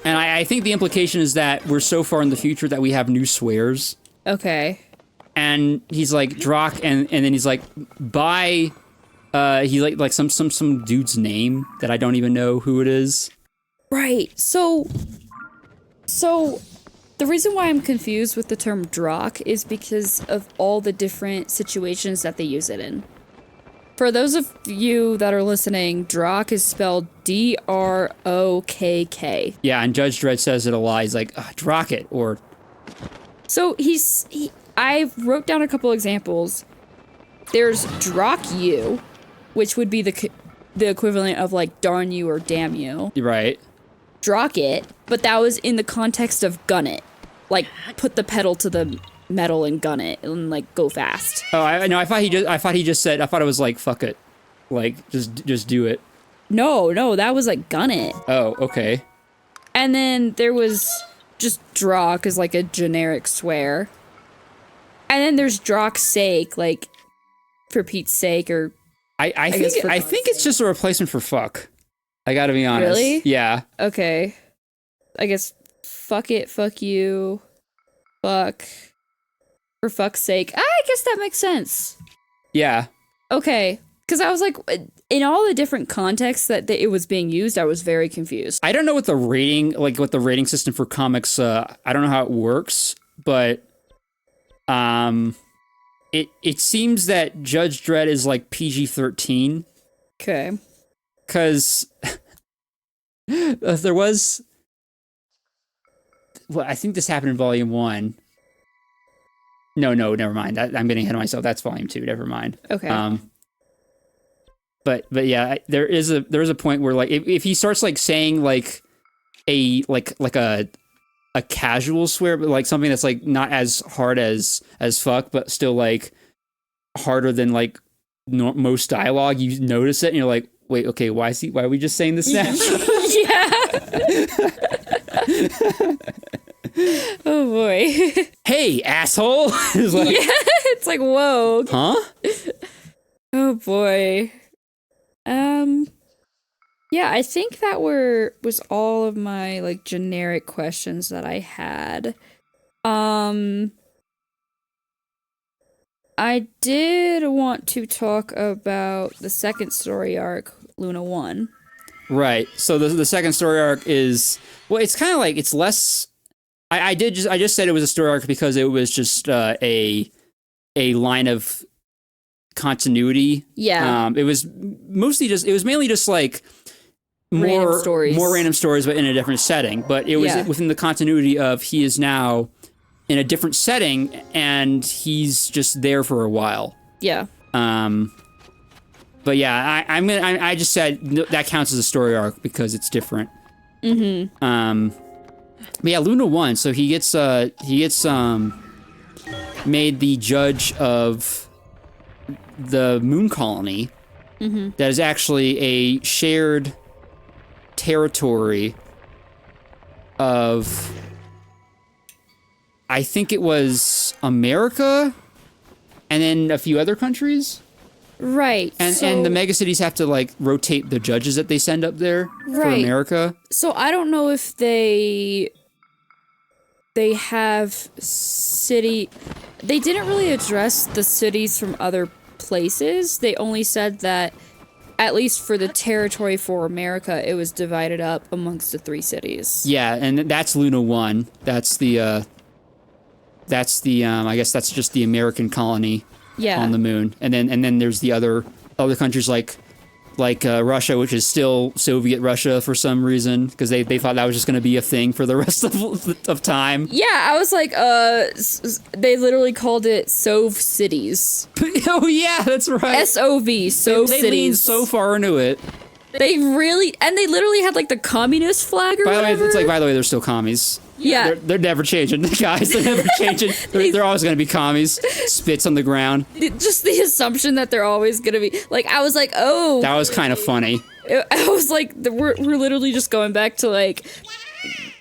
And I think the implication is that we're so far in the future that we have new swears. Okay. And he's like Drock, and then he's like by he like some dude's name that I don't even know who it is. Right. So the reason why I'm confused with the term Drock is because of all the different situations that they use it in. For those of you that are listening, Drock is spelled D-R-O-K-K. Yeah, and Judge Dredd says it a lot. He's like, Drock it, or... So I wrote down a couple examples. There's Drock you, which would be the equivalent of like darn you or damn you. Right. Drock it, but that was in the context of gun it. Like, put the pedal to the metal and gun it and like go fast. Oh, I know. I thought he just said. I thought it was like fuck it, like just do it. No, that was like gun it. Oh, okay. And then there was just Drock as like a generic swear. And then there's Drock's sake, like for Pete's sake, or I think it's just a replacement for fuck. I gotta be honest. Really? Yeah. Okay. I guess fuck it, fuck you, fuck. For fuck's sake. I guess that makes sense. Yeah. Okay. Because I was like, in all the different contexts that it was being used, I was very confused. I don't know what the rating system for comics, I don't know how it works, but it seems that Judge Dredd is like PG-13. Okay. Because there was, well, I think this happened in Volume 1. No, never mind. I'm getting ahead of myself. That's Volume 2. Never mind. Okay. But yeah, there is a point where like if he starts like saying like a casual swear, but like something that's like not as hard as fuck, but still like harder than like most dialogue, you notice it and you're like, wait, okay, why are we just saying this now? Yeah. Oh boy. Hey, asshole. It's like, yeah, it's like, whoa. huh? Oh boy. Yeah, I think that was all of my like generic questions that I had. I did want to talk about the second story arc, Luna 1. Right. So the second story arc is, well, it's kind of like, it's less, I just said it was a story arc because it was just a line of continuity. Yeah. It was mainly just like more random stories, but in a different setting. But it was within the continuity of he is now in a different setting and he's just there for a while. Yeah. But yeah, I just said that counts as a story arc because it's different. Mm-hmm. But yeah, Luna 1. So he gets made the judge of the moon colony that is actually a shared territory of, I think it was America and then a few other countries. Right. And the megacities have to like rotate the judges that they send up there for America. So I don't know if they have city. They didn't really address the cities from other places. They only said that at least for the territory for America, it was divided up amongst the 3 cities. Yeah, and that's Luna 1. That's the I guess that's just the American colony on the moon. And then there's the other countries like Russia, which is still Soviet Russia for some reason, because they thought that was just going to be a thing for the rest of time. Yeah, I was like, they literally called it Sov cities. Oh yeah, that's right. S-O-V, Sov cities. They leaned so far into it. They literally had like the communist flag or whatever. By the way, they're still commies. Yeah. They're never changing, guys. They're never changing. They're always going to be commies. Spits on the ground. Just the assumption that they're always going to be, like, I was like, oh. That was kind of funny. I was like, we're literally just going back to, like,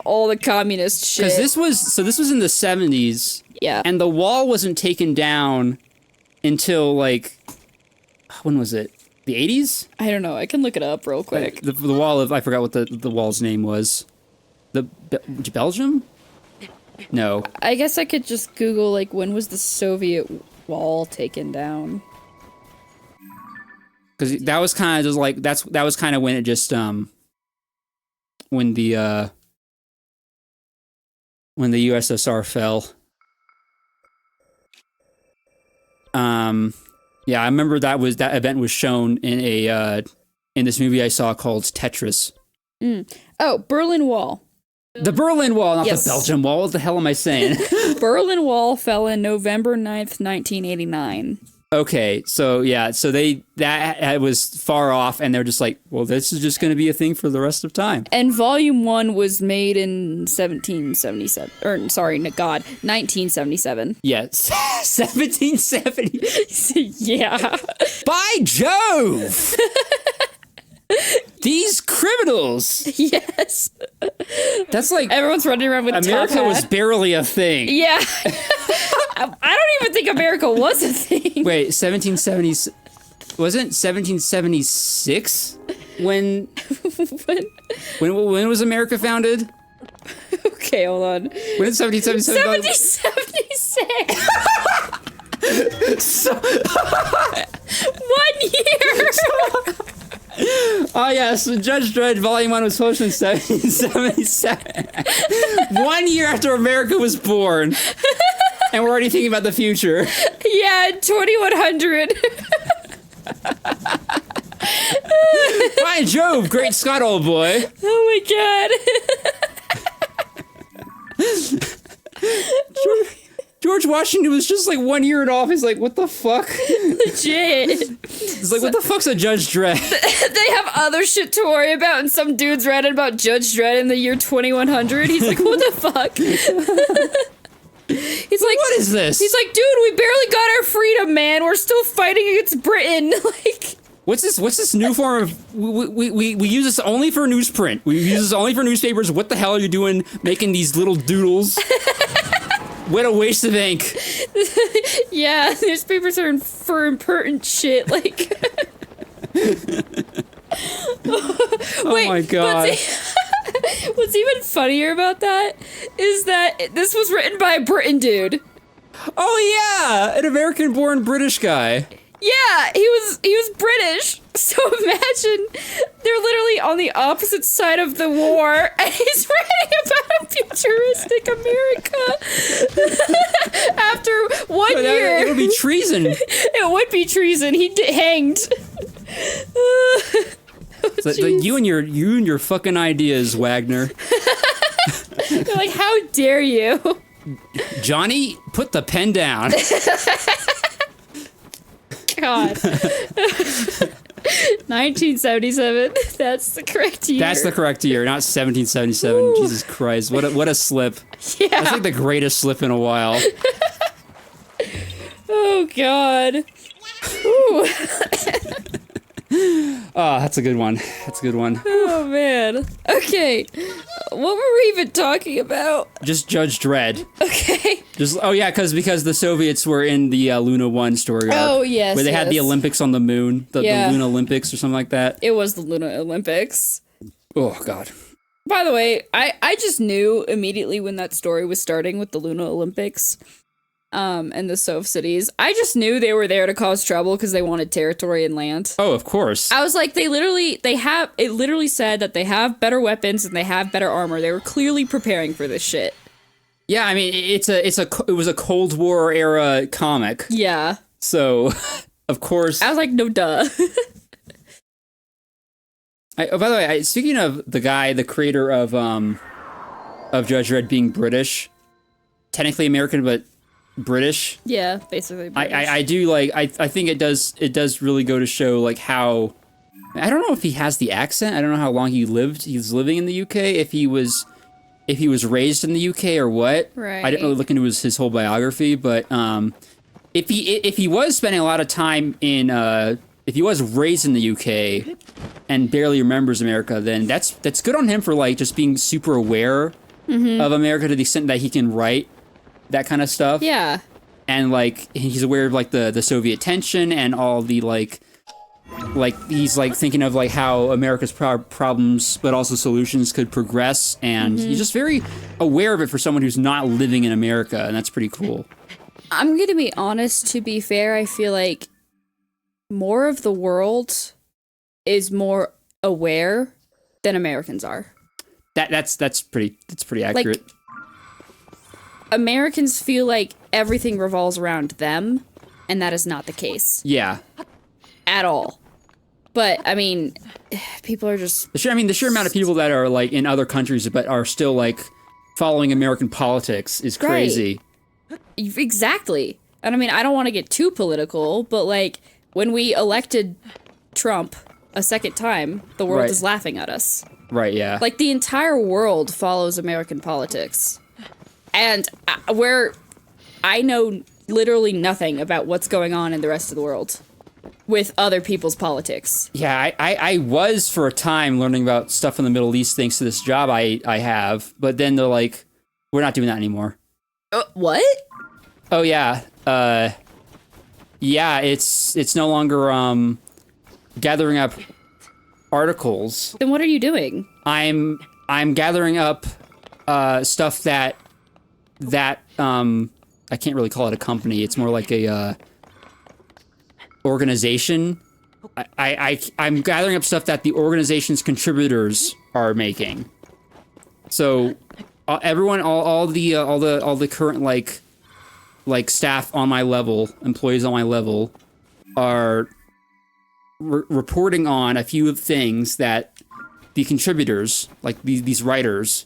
all the communist shit. Because this was in the 70s. Yeah. And the wall wasn't taken down until, like, when was it? The 80s? I don't know. I can look it up real quick. The wall of, I forgot what the wall's name was. Belgium? No. I guess I could just Google, like, when was the Soviet wall taken down? Because that was kind of just like, that was kind of when it just, when the USSR fell. Yeah, I remember that event was shown in in this movie I saw called Tetris. Oh, Berlin Wall. The Berlin Wall, not Yes. the Belgium Wall. What the hell am I saying? Berlin Wall fell in November 9th, 1989. Okay, so yeah, so that was far off, and they're just like, well, this is just going to be a thing for the rest of time. And Volume 1 was made in 1777, or sorry, God, 1977. Yes, 1770. Yeah. By Jove! These criminals! Yes. That's like Everyone's running around with America top was hat. barely a thing. Yeah. I don't even think America was a thing. Wait, 1770s wasn't 1776 when was America founded? Okay, hold on. When did 1777? 1776. So, 1 year. oh yes, Judge Dredd Volume 1 was published in 1777. 1 year after America was born. And we're already thinking about the future. Yeah, 2100. By Jove, great Scott, old boy. Oh my god. George Washington was just like 1 year off. He's like, what the fuck? Legit. He's like, what the fuck's a Judge Dredd? They have other shit to worry about, and some dude's read about Judge Dredd in the year 2100. He's like, what the fuck? He's like, What is this? He's like, dude, we barely got our freedom, man. We're still fighting against Britain. Like, What's this new form of we use this only for newsprint. We use this only for newspapers. What the hell are you doing making these little doodles? What a waste of ink. yeah, newspapers are for important shit. Like, Oh my god. What's even funnier about that is that this was written by a Britain dude. Oh yeah, an American-born British guy. Yeah, he was British. So imagine they're literally on the opposite side of the war, and he's writing about a futuristic America. After 1 year, It would be treason. it would be treason. He'd get hanged. You and your fucking ideas, Wagner. They're like, how dare you? Johnny, put the pen down. God. 1977. That's the correct year. That's the correct year, not 1777. Ooh. Jesus Christ, what a slip. Yeah. That's like the greatest slip in a while. Oh God. Ooh. Oh, that's a good one. That's a good one. Oh man. Okay. What were we even talking about? Just Judge Dredd. Okay. Because the Soviets were in the Luna 1 story arc. Oh, yes, Where they had the yes. Olympics on the moon. The Luna Olympics or something like that. It was the Luna Olympics. Oh, God. By the way, I just knew immediately when that story was starting with the Luna Olympics, and the Sov cities. I just knew they were there to cause trouble because they wanted territory and land. Oh, of course. I was like, it literally said that they have better weapons and they have better armor. They were clearly preparing for this shit. Yeah, I mean, it was a Cold War era comic. Yeah. So, of course. I was like, no duh. By the way, speaking of the creator of Judge Dredd being British, technically American, but British. Yeah, basically British. I do like, I think it does really go to show like how, I don't know if he has the accent. I don't know how long he's living in the UK, if he was raised in the UK or what. Right. I didn't really look into his whole biography, but if he was spending a lot of time in if he was raised in the UK and barely remembers America, then that's good on him for like just being super aware of America to the extent that he can write that kind of stuff. Yeah. And like he's aware of like the Soviet tension and all the like he's like thinking of like how America's problems but also solutions could progress, and he's just very aware of it for someone who's not living in America, and that's pretty cool. I'm gonna be honest, to be fair, I feel like more of the world is more aware than Americans are. That's pretty accurate. Like, Americans feel like everything revolves around them, and that is not the case. Yeah. At all. But, I mean, people are just... The sheer amount of people that are, like, in other countries but are still, like, following American politics is crazy. Right. Exactly. And I mean, I don't want to get too political, but like when we elected Trump a second time, the world is laughing at us. Right, yeah. Like the entire world follows American politics. And where I know literally nothing about what's going on in the rest of the world with other people's politics. Yeah, I was for a time learning about stuff in the Middle East thanks to this job I have, but then they're like, we're not doing that anymore. What? Oh yeah. Yeah, it's no longer gathering up articles. Then what are you doing? I'm gathering up stuff that I can't really call it a company. It's more like a organization. I'm gathering up stuff that the organization's contributors are making. So everyone, all the current like staff on my level, employees on my level, are reporting on a few things that the contributors, like these writers,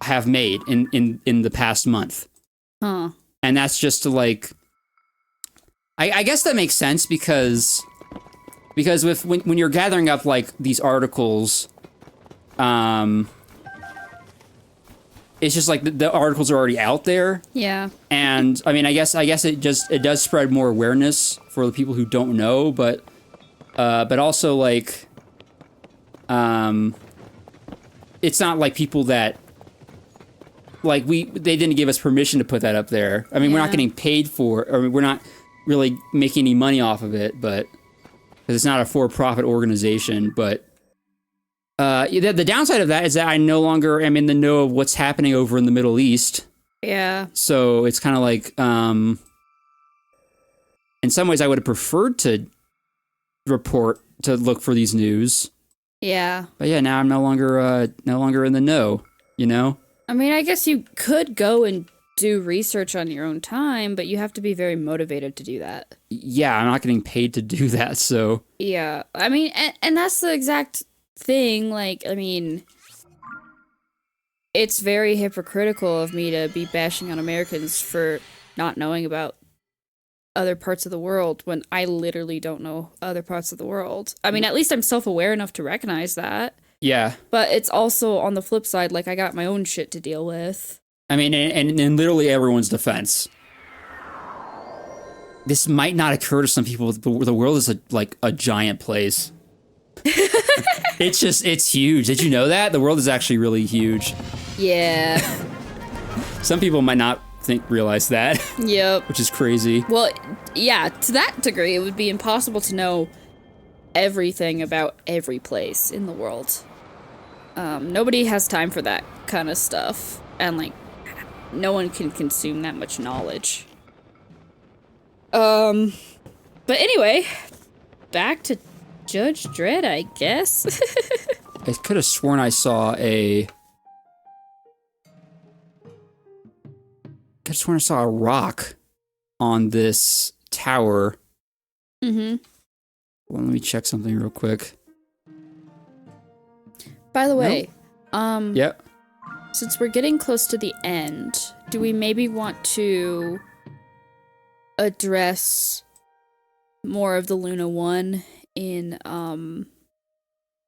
have made in the past month. Huh. And that's just to like, I guess that makes sense because when you're gathering up like these articles, it's just like the articles are already out there. Yeah. And I mean, I guess it does spread more awareness for the people who don't know, but also like, it's not like people that like they didn't give us permission to put that up there. I mean, we're not getting paid for it, or we're not really making any money off of it, but because it's not a for-profit organization. But the downside of that is that I no longer am in the know of what's happening over in the Middle East. Yeah. So it's kind of like, in some ways, I would have preferred to look for these news. Yeah. But yeah, now I'm no longer in the know. You know. I mean, I guess you could go and do research on your own time, but you have to be very motivated to do that. Yeah, I'm not getting paid to do that, so. Yeah, I mean, and that's the exact thing. Like, I mean, it's very hypocritical of me to be bashing on Americans for not knowing about other parts of the world when I literally don't know other parts of the world. I mean, at least I'm self-aware enough to recognize that. Yeah. But it's also on the flip side, like I got my own shit to deal with. I mean, and in literally everyone's defense, this might not occur to some people, but the world is like a giant place. It's huge. Did you know that? The world is actually really huge. Yeah. Some people might not realize that. Yep. Which is crazy. Well, yeah, to that degree, it would be impossible to know everything about every place in the world. Nobody has time for that kind of stuff, and like no one can consume that much knowledge. But anyway, back to Judge Dredd, I guess. I could have sworn I saw a rock on this tower. Mm-hmm. Well, let me check something real quick. By the way, Yep. Since we're getting close to the end, do we maybe want to address more of the Luna 1 in the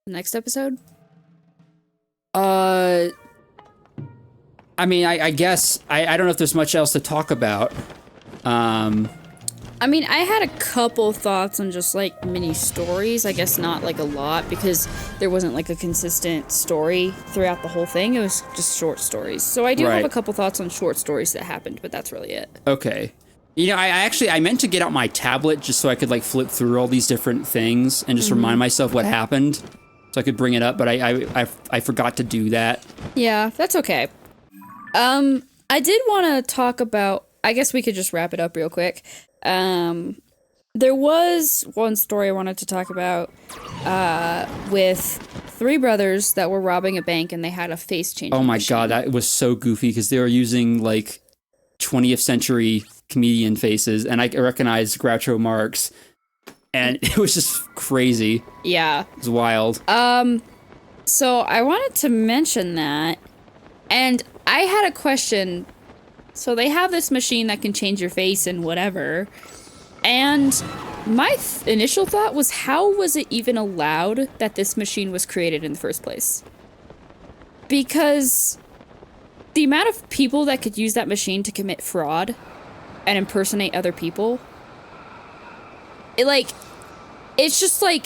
next episode? I mean, I guess I don't know if there's much else to talk about. I mean, I had a couple thoughts on just like mini stories. I guess not like a lot because there wasn't like a consistent story throughout the whole thing. It was just short stories. So I do have a couple thoughts on short stories that happened, but that's really it. Okay. You know, I meant to get out my tablet just so I could like flip through all these different things and just remind myself what happened so I could bring it up, but I forgot to do that. Yeah, that's okay. I did want to talk about, I guess we could just wrap it up real quick. There was one story I wanted to talk about, with three brothers that were robbing a bank and they had a face changing Oh my machine. god, that was so goofy because they were using like 20th century comedian faces, and I recognized Groucho Marx, and it was just crazy. Yeah. It was wild. So I wanted to mention that, and I had a question. So they have this machine that can change your face and whatever. And my initial thought was, how was it even allowed that this machine was created in the first place? Because the amount of people that could use that machine to commit fraud and impersonate other people, it's just like...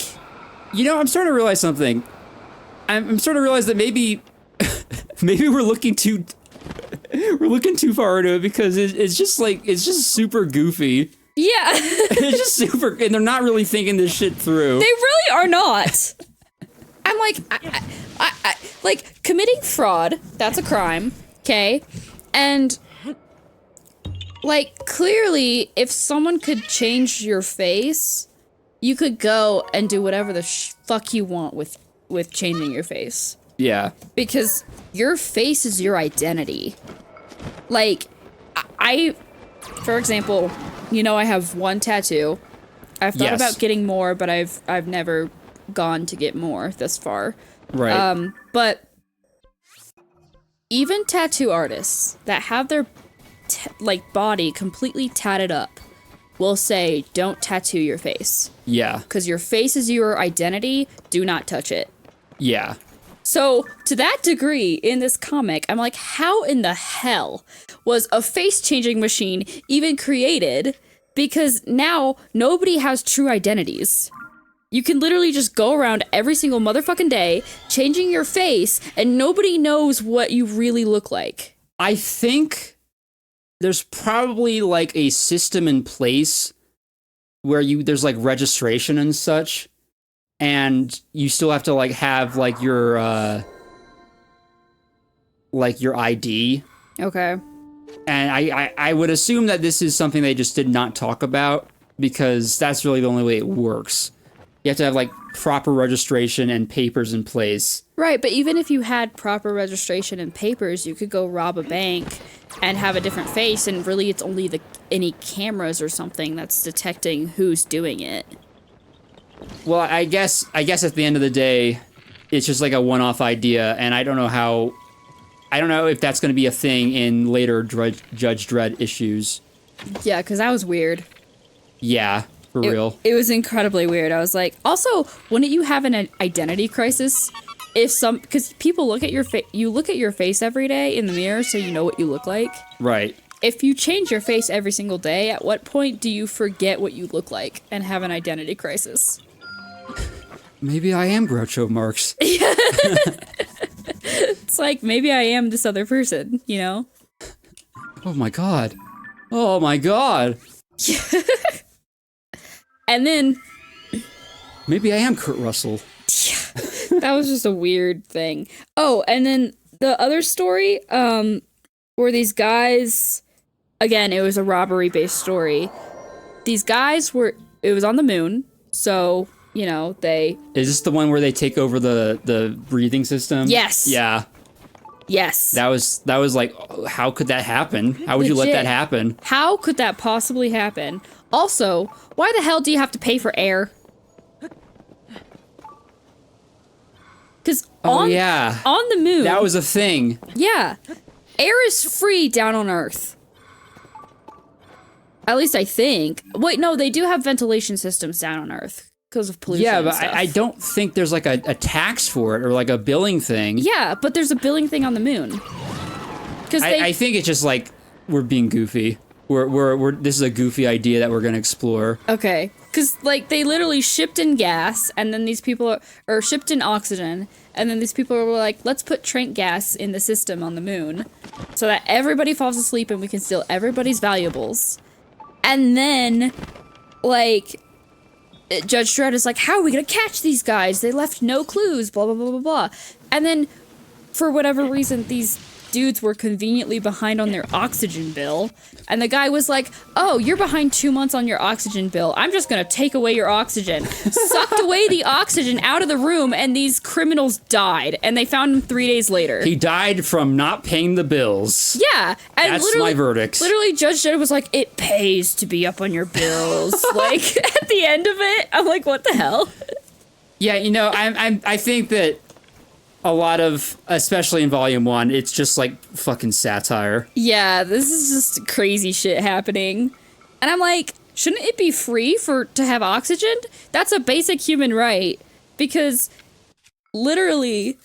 You know, I'm starting to realize something. I'm starting to realize that maybe we're looking too far into it, because it's just super goofy. Yeah. It's just super, and they're not really thinking this shit through. They really are not. I'm like, I like, committing fraud, that's a crime, okay? And, like, clearly, if someone could change your face, you could go and do whatever the fuck you want with changing your face. Yeah. Because your face is your identity. Like, for example, you know, I have one tattoo. I've thought about getting more, but I've never gone to get more thus far. Right. But even tattoo artists that have their body completely tatted up will say, don't tattoo your face. Yeah. Because your face is your identity. Do not touch it. Yeah. So, to that degree, in this comic, I'm like, how in the hell was a face-changing machine even created? Because now, nobody has true identities. You can literally just go around every single motherfucking day, changing your face, and nobody knows what you really look like. I think there's probably, like, a system in place where there's, like, registration and such. And you still have to, like, have, like, your ID. Okay. And I would assume that this is something they just did not talk about, because that's really the only way it works. You have to have, like, proper registration and papers in place. Right, but even if you had proper registration and papers, you could go rob a bank and have a different face, and really it's only any cameras or something that's detecting who's doing it. Well, I guess at the end of the day, it's just like a one-off idea, and I don't know if that's going to be a thing in later Judge Dredd issues. Yeah, because that was weird. Yeah, for real. It was incredibly weird. I was like, also, wouldn't you have an identity crisis? Because people look at your face, you look at your face every day in the mirror, so you know what you look like. Right. If you change your face every single day, at what point do you forget what you look like and have an identity crisis? Maybe I am Groucho Marx. It's like, maybe I am this other person, you know? Oh my god. Oh my god. And then... Maybe I am Kurt Russell. That was just a weird thing. Oh, and then the other story, where these guys... Again, it was a robbery-based story. These guys it was on the moon, so, you know, they... Is this the one where they take over the breathing system? Yes. Yeah. Yes. That was like, how could that happen? How would you let that happen? How could that possibly happen? Also, why the hell do you have to pay for air? Because on the moon... That was a thing. Yeah. Air is free down on Earth. At least I think. Wait, no, they do have ventilation systems down on Earth because of pollution. Yeah, but and stuff. I don't think there's like a tax for it or like a billing thing. Yeah, but there's a billing thing on the moon. I think it's just like we're being goofy. This is a goofy idea that we're gonna explore. Okay, because like they literally shipped in gas, and then these people are shipped in oxygen, and then these people were like, let's put trank gas in the system on the moon, so that everybody falls asleep and we can steal everybody's valuables. And then, like, Judge Dredd is like, how are we gonna catch these guys? They left no clues, blah, blah, blah, blah, blah. And then, for whatever reason, these dudes were conveniently behind on their oxygen bill. And the guy was like, oh, you're behind 2 months on your oxygen bill. I'm just gonna take away your oxygen. Sucked away the oxygen out of the room, and these criminals died. And they found him 3 days later. He died from not paying the bills. Yeah. And that's my verdict. Literally, Judge Dredd was like, it pays to be up on your bills. Like, at the end of it, I'm like, what the hell? Yeah, you know, I think that a lot of, especially in Volume 1, it's just like fucking satire. Yeah, this is just crazy shit happening. And I'm like, shouldn't it be free to have oxygen? That's a basic human right. Because literally,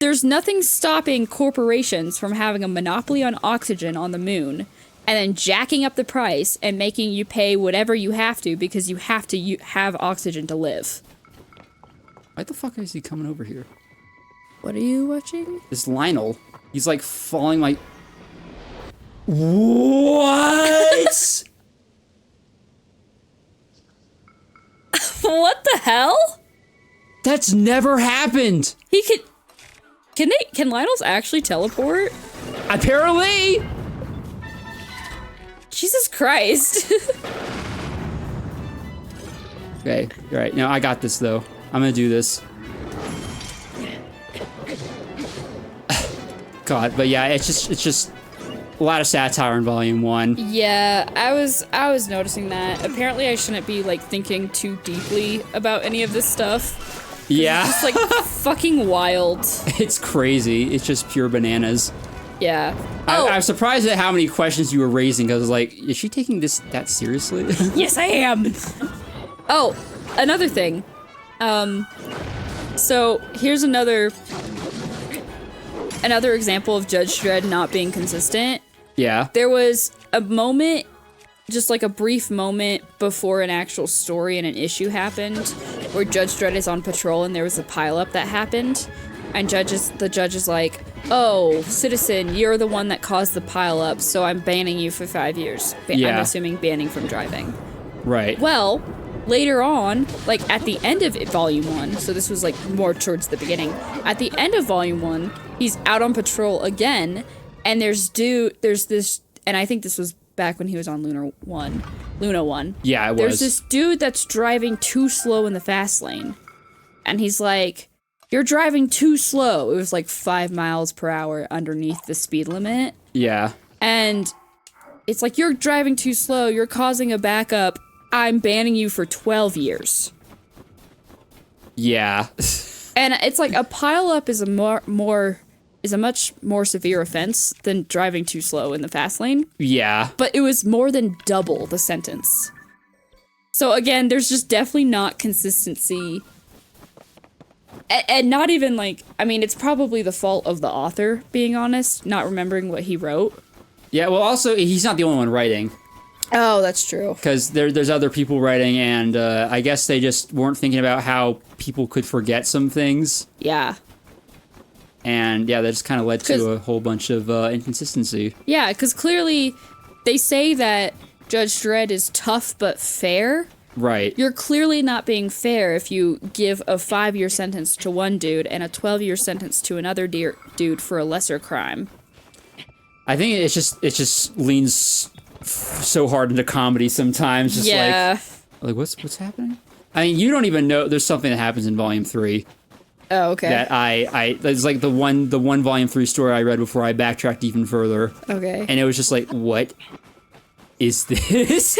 there's nothing stopping corporations from having a monopoly on oxygen on the moon and then jacking up the price and making you pay whatever you have to because you have to have oxygen to live. Why the fuck is he coming over here? What are you watching? This Lionel. He's like following my... What? What the hell? That's never happened. He can Lionels actually teleport? Apparently. Jesus Christ. Okay, all right. No, I got this though. I'm gonna do this. God, but yeah, it's just a lot of satire in Volume 1. Yeah, I was noticing that. Apparently I shouldn't be like thinking too deeply about any of this stuff. Yeah. It's just like fucking wild. It's crazy. It's just pure bananas. Yeah. I'm surprised at how many questions you were raising, because I was like, is she taking that seriously? Yes, I am. Oh, another thing. So here's another example of Judge Dredd not being consistent. Yeah. There was a moment, just like a brief moment before an actual story and an issue happened, where Judge Dredd is on patrol and there was a pileup that happened, and the judge is like, "Oh, citizen, you're the one that caused the pileup, so I'm banning you for 5 years." I'm assuming banning from driving. Right. Well, later on, like at the end of Volume 1, so this was like more towards the beginning, at the end of Volume 1, he's out on patrol again, and there's this, and I think this was back when he was on Luna 1. Yeah, it was. There's this dude that's driving too slow in the fast lane, and he's like, "You're driving too slow." It was like 5 miles per hour underneath the speed limit. Yeah. And it's like, "You're driving too slow, you're causing a backup, I'm banning you for 12 years. Yeah. And it's like a pileup is a much more severe offense than driving too slow in the fast lane. Yeah. But it was more than double the sentence. So again, there's just definitely not consistency. And not even like, I mean, it's probably the fault of the author, being honest, not remembering what he wrote. Yeah, well, also, he's not the only one writing. Oh, that's true. Because there's other people writing, and I guess they just weren't thinking about how people could forget some things. Yeah. And yeah, that just kind of led to a whole bunch of inconsistency. Yeah, because clearly they say that Judge Dredd is tough but fair. Right. You're clearly not being fair if you give a 5-year sentence to one dude and a 12-year sentence to another dude for a lesser crime. I think it just leans so hard into comedy sometimes. Just like what's happening? I mean, you don't even know there's something that happens in Volume 3. Oh, okay. That it's like the one Volume 3 story I read before I backtracked even further. Okay. And it was just like, what is this?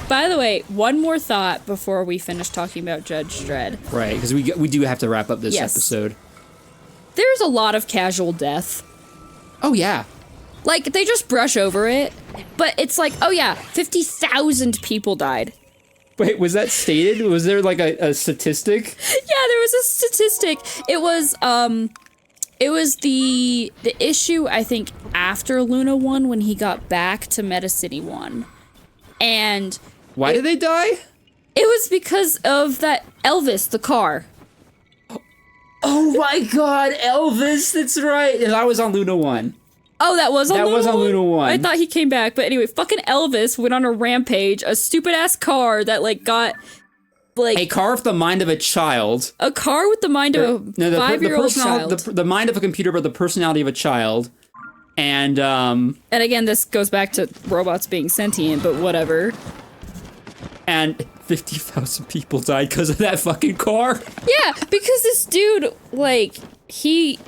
By the way, one more thought before we finish talking about Judge Dredd. Right, because we do have to wrap up this episode. There's a lot of casual death. Oh, yeah. Like, they just brush over it, but it's like, oh yeah, 50,000 people died. Wait, was that stated? Was there like a statistic? Yeah, there was a statistic. It was the issue, I think, after Luna 1 when he got back to Meta City 1. And why did they die? It was because of that Elvis, the car. Oh my god, Elvis, that's right. And I was on Luna 1. Oh, that was on Luna 1? That was on Luna 1. I thought he came back, but anyway, fucking Elvis went on a rampage, a stupid-ass car that, like, got, like... A car with the mind of a child. A car with the mind of a 5-year-old child. The mind of a computer, but the personality of a child. And again, this goes back to robots being sentient, but whatever. And 50,000 people died because of that fucking car. Yeah, because this dude, like, he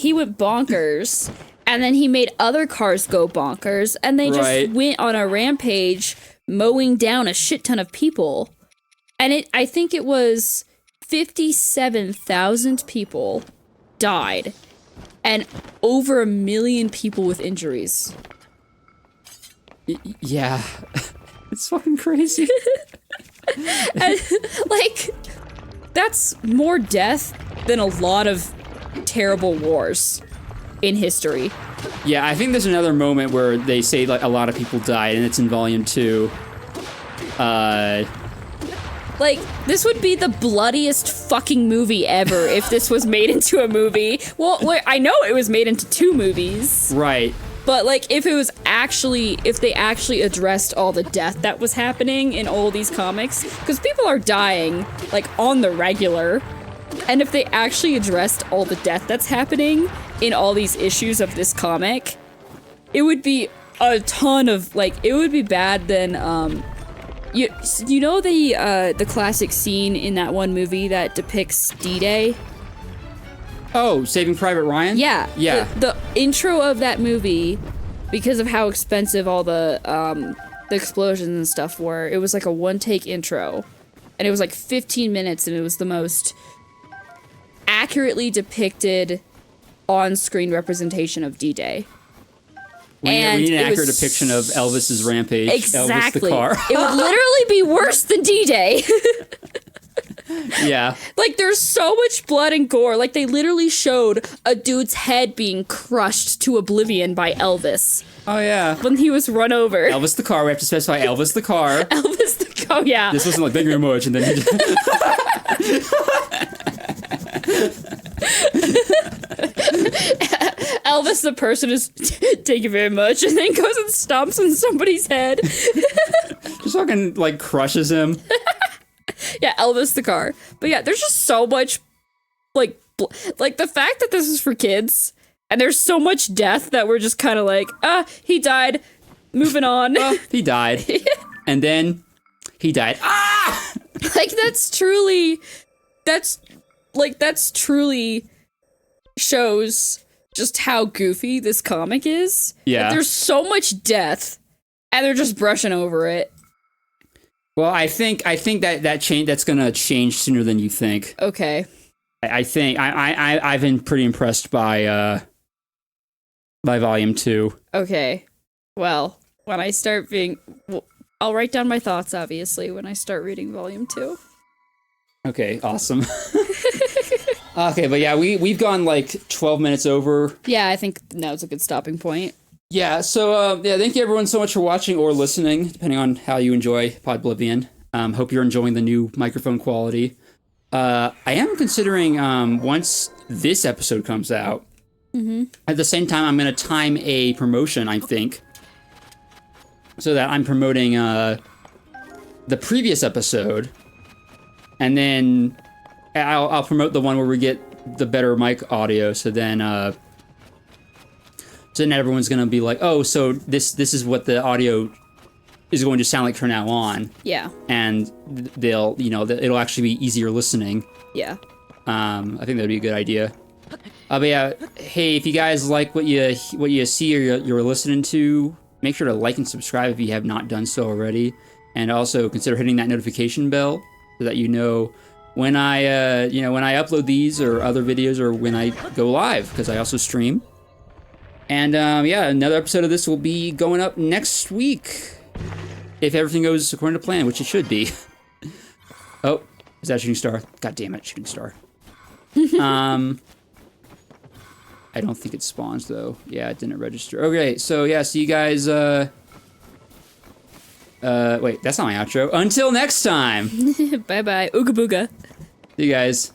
went bonkers, and then he made other cars go bonkers, and they just went on a rampage, mowing down a shit ton of people. And I think it was 57,000 people died, and over 1 million people with injuries. Yeah. It's fucking crazy. And, like, that's more death than a lot of terrible wars in history. Yeah, I think there's another moment where they say like a lot of people died, and it's in volume 2. Like, this would be the bloodiest fucking movie ever if this was made into a movie. Well, I know it was made into 2 movies. Right. But, like, if they actually addressed all the death that was happening in all these comics, because people are dying, like, on the regular, and if they actually addressed all the death that's happening in all these issues of this comic, it would be a ton of, like, it would be bad than, you know the classic scene in that one movie that depicts D-Day? Oh, Saving Private Ryan? Yeah. Yeah. The intro of that movie, because of how expensive all the explosions and stuff were, it was like a one-take intro. And it was like 15 minutes, and it was the most accurately depicted on-screen representation of D-Day. We need an accurate depiction of Elvis's rampage. Exactly. Elvis the car. It would literally be worse than D-Day. Yeah. Like, there's so much blood and gore. Like, they literally showed a dude's head being crushed to oblivion by Elvis Oh, yeah. when he was run over. Elvis the car. We have to specify Elvis the car. Elvis the oh yeah. This wasn't like, thank you very much, and then he just... Elvis the person is thank you very much, and then goes and stomps on somebody's head. just fucking, like, crushes him. Yeah, Elvis the car. But yeah, there's just so much, like the fact that this is for kids, and there's so much death that we're just kind of like, he died, moving on. He died. And then he died. Ah! Like, that's truly shows just how goofy this comic is. Yeah. Like, there's so much death, and they're just brushing over it. Well, I think that's gonna change sooner than you think. Okay. I think I've been pretty impressed by volume 2. Okay. Well, when I start I'll write down my thoughts, obviously, when I start reading volume 2. Okay, awesome. Okay, but yeah, we've gone like 12 minutes over. Yeah, I think now's a good stopping point. Yeah, so thank you everyone so much for watching or listening, depending on how you enjoy Podblivion. Hope you're enjoying the new microphone quality. I am considering, once this episode comes out, at the same time I'm going to time a promotion, I think, so that I'm promoting the previous episode, and then I'll promote the one where we get the better mic audio, so then everyone's gonna be like, oh, so this is what the audio is going to sound like from now on. Yeah. And it'll actually be easier listening. Yeah. I think that'd be a good idea. But yeah, hey, if you guys like what you see or you're listening to, make sure to like and subscribe if you have not done so already, and also consider hitting that notification bell so that you know when I upload these or other videos, or when I go live, because I also stream. And another episode of this will be going up next week, if everything goes according to plan, which it should be. Oh, is that Shooting Star? God damn it, Shooting Star. I don't think it spawns though. Yeah, it didn't register. Okay, so yeah, see you guys. Wait, that's not my outro. Until next time. Bye bye. Ooga booga. See you guys.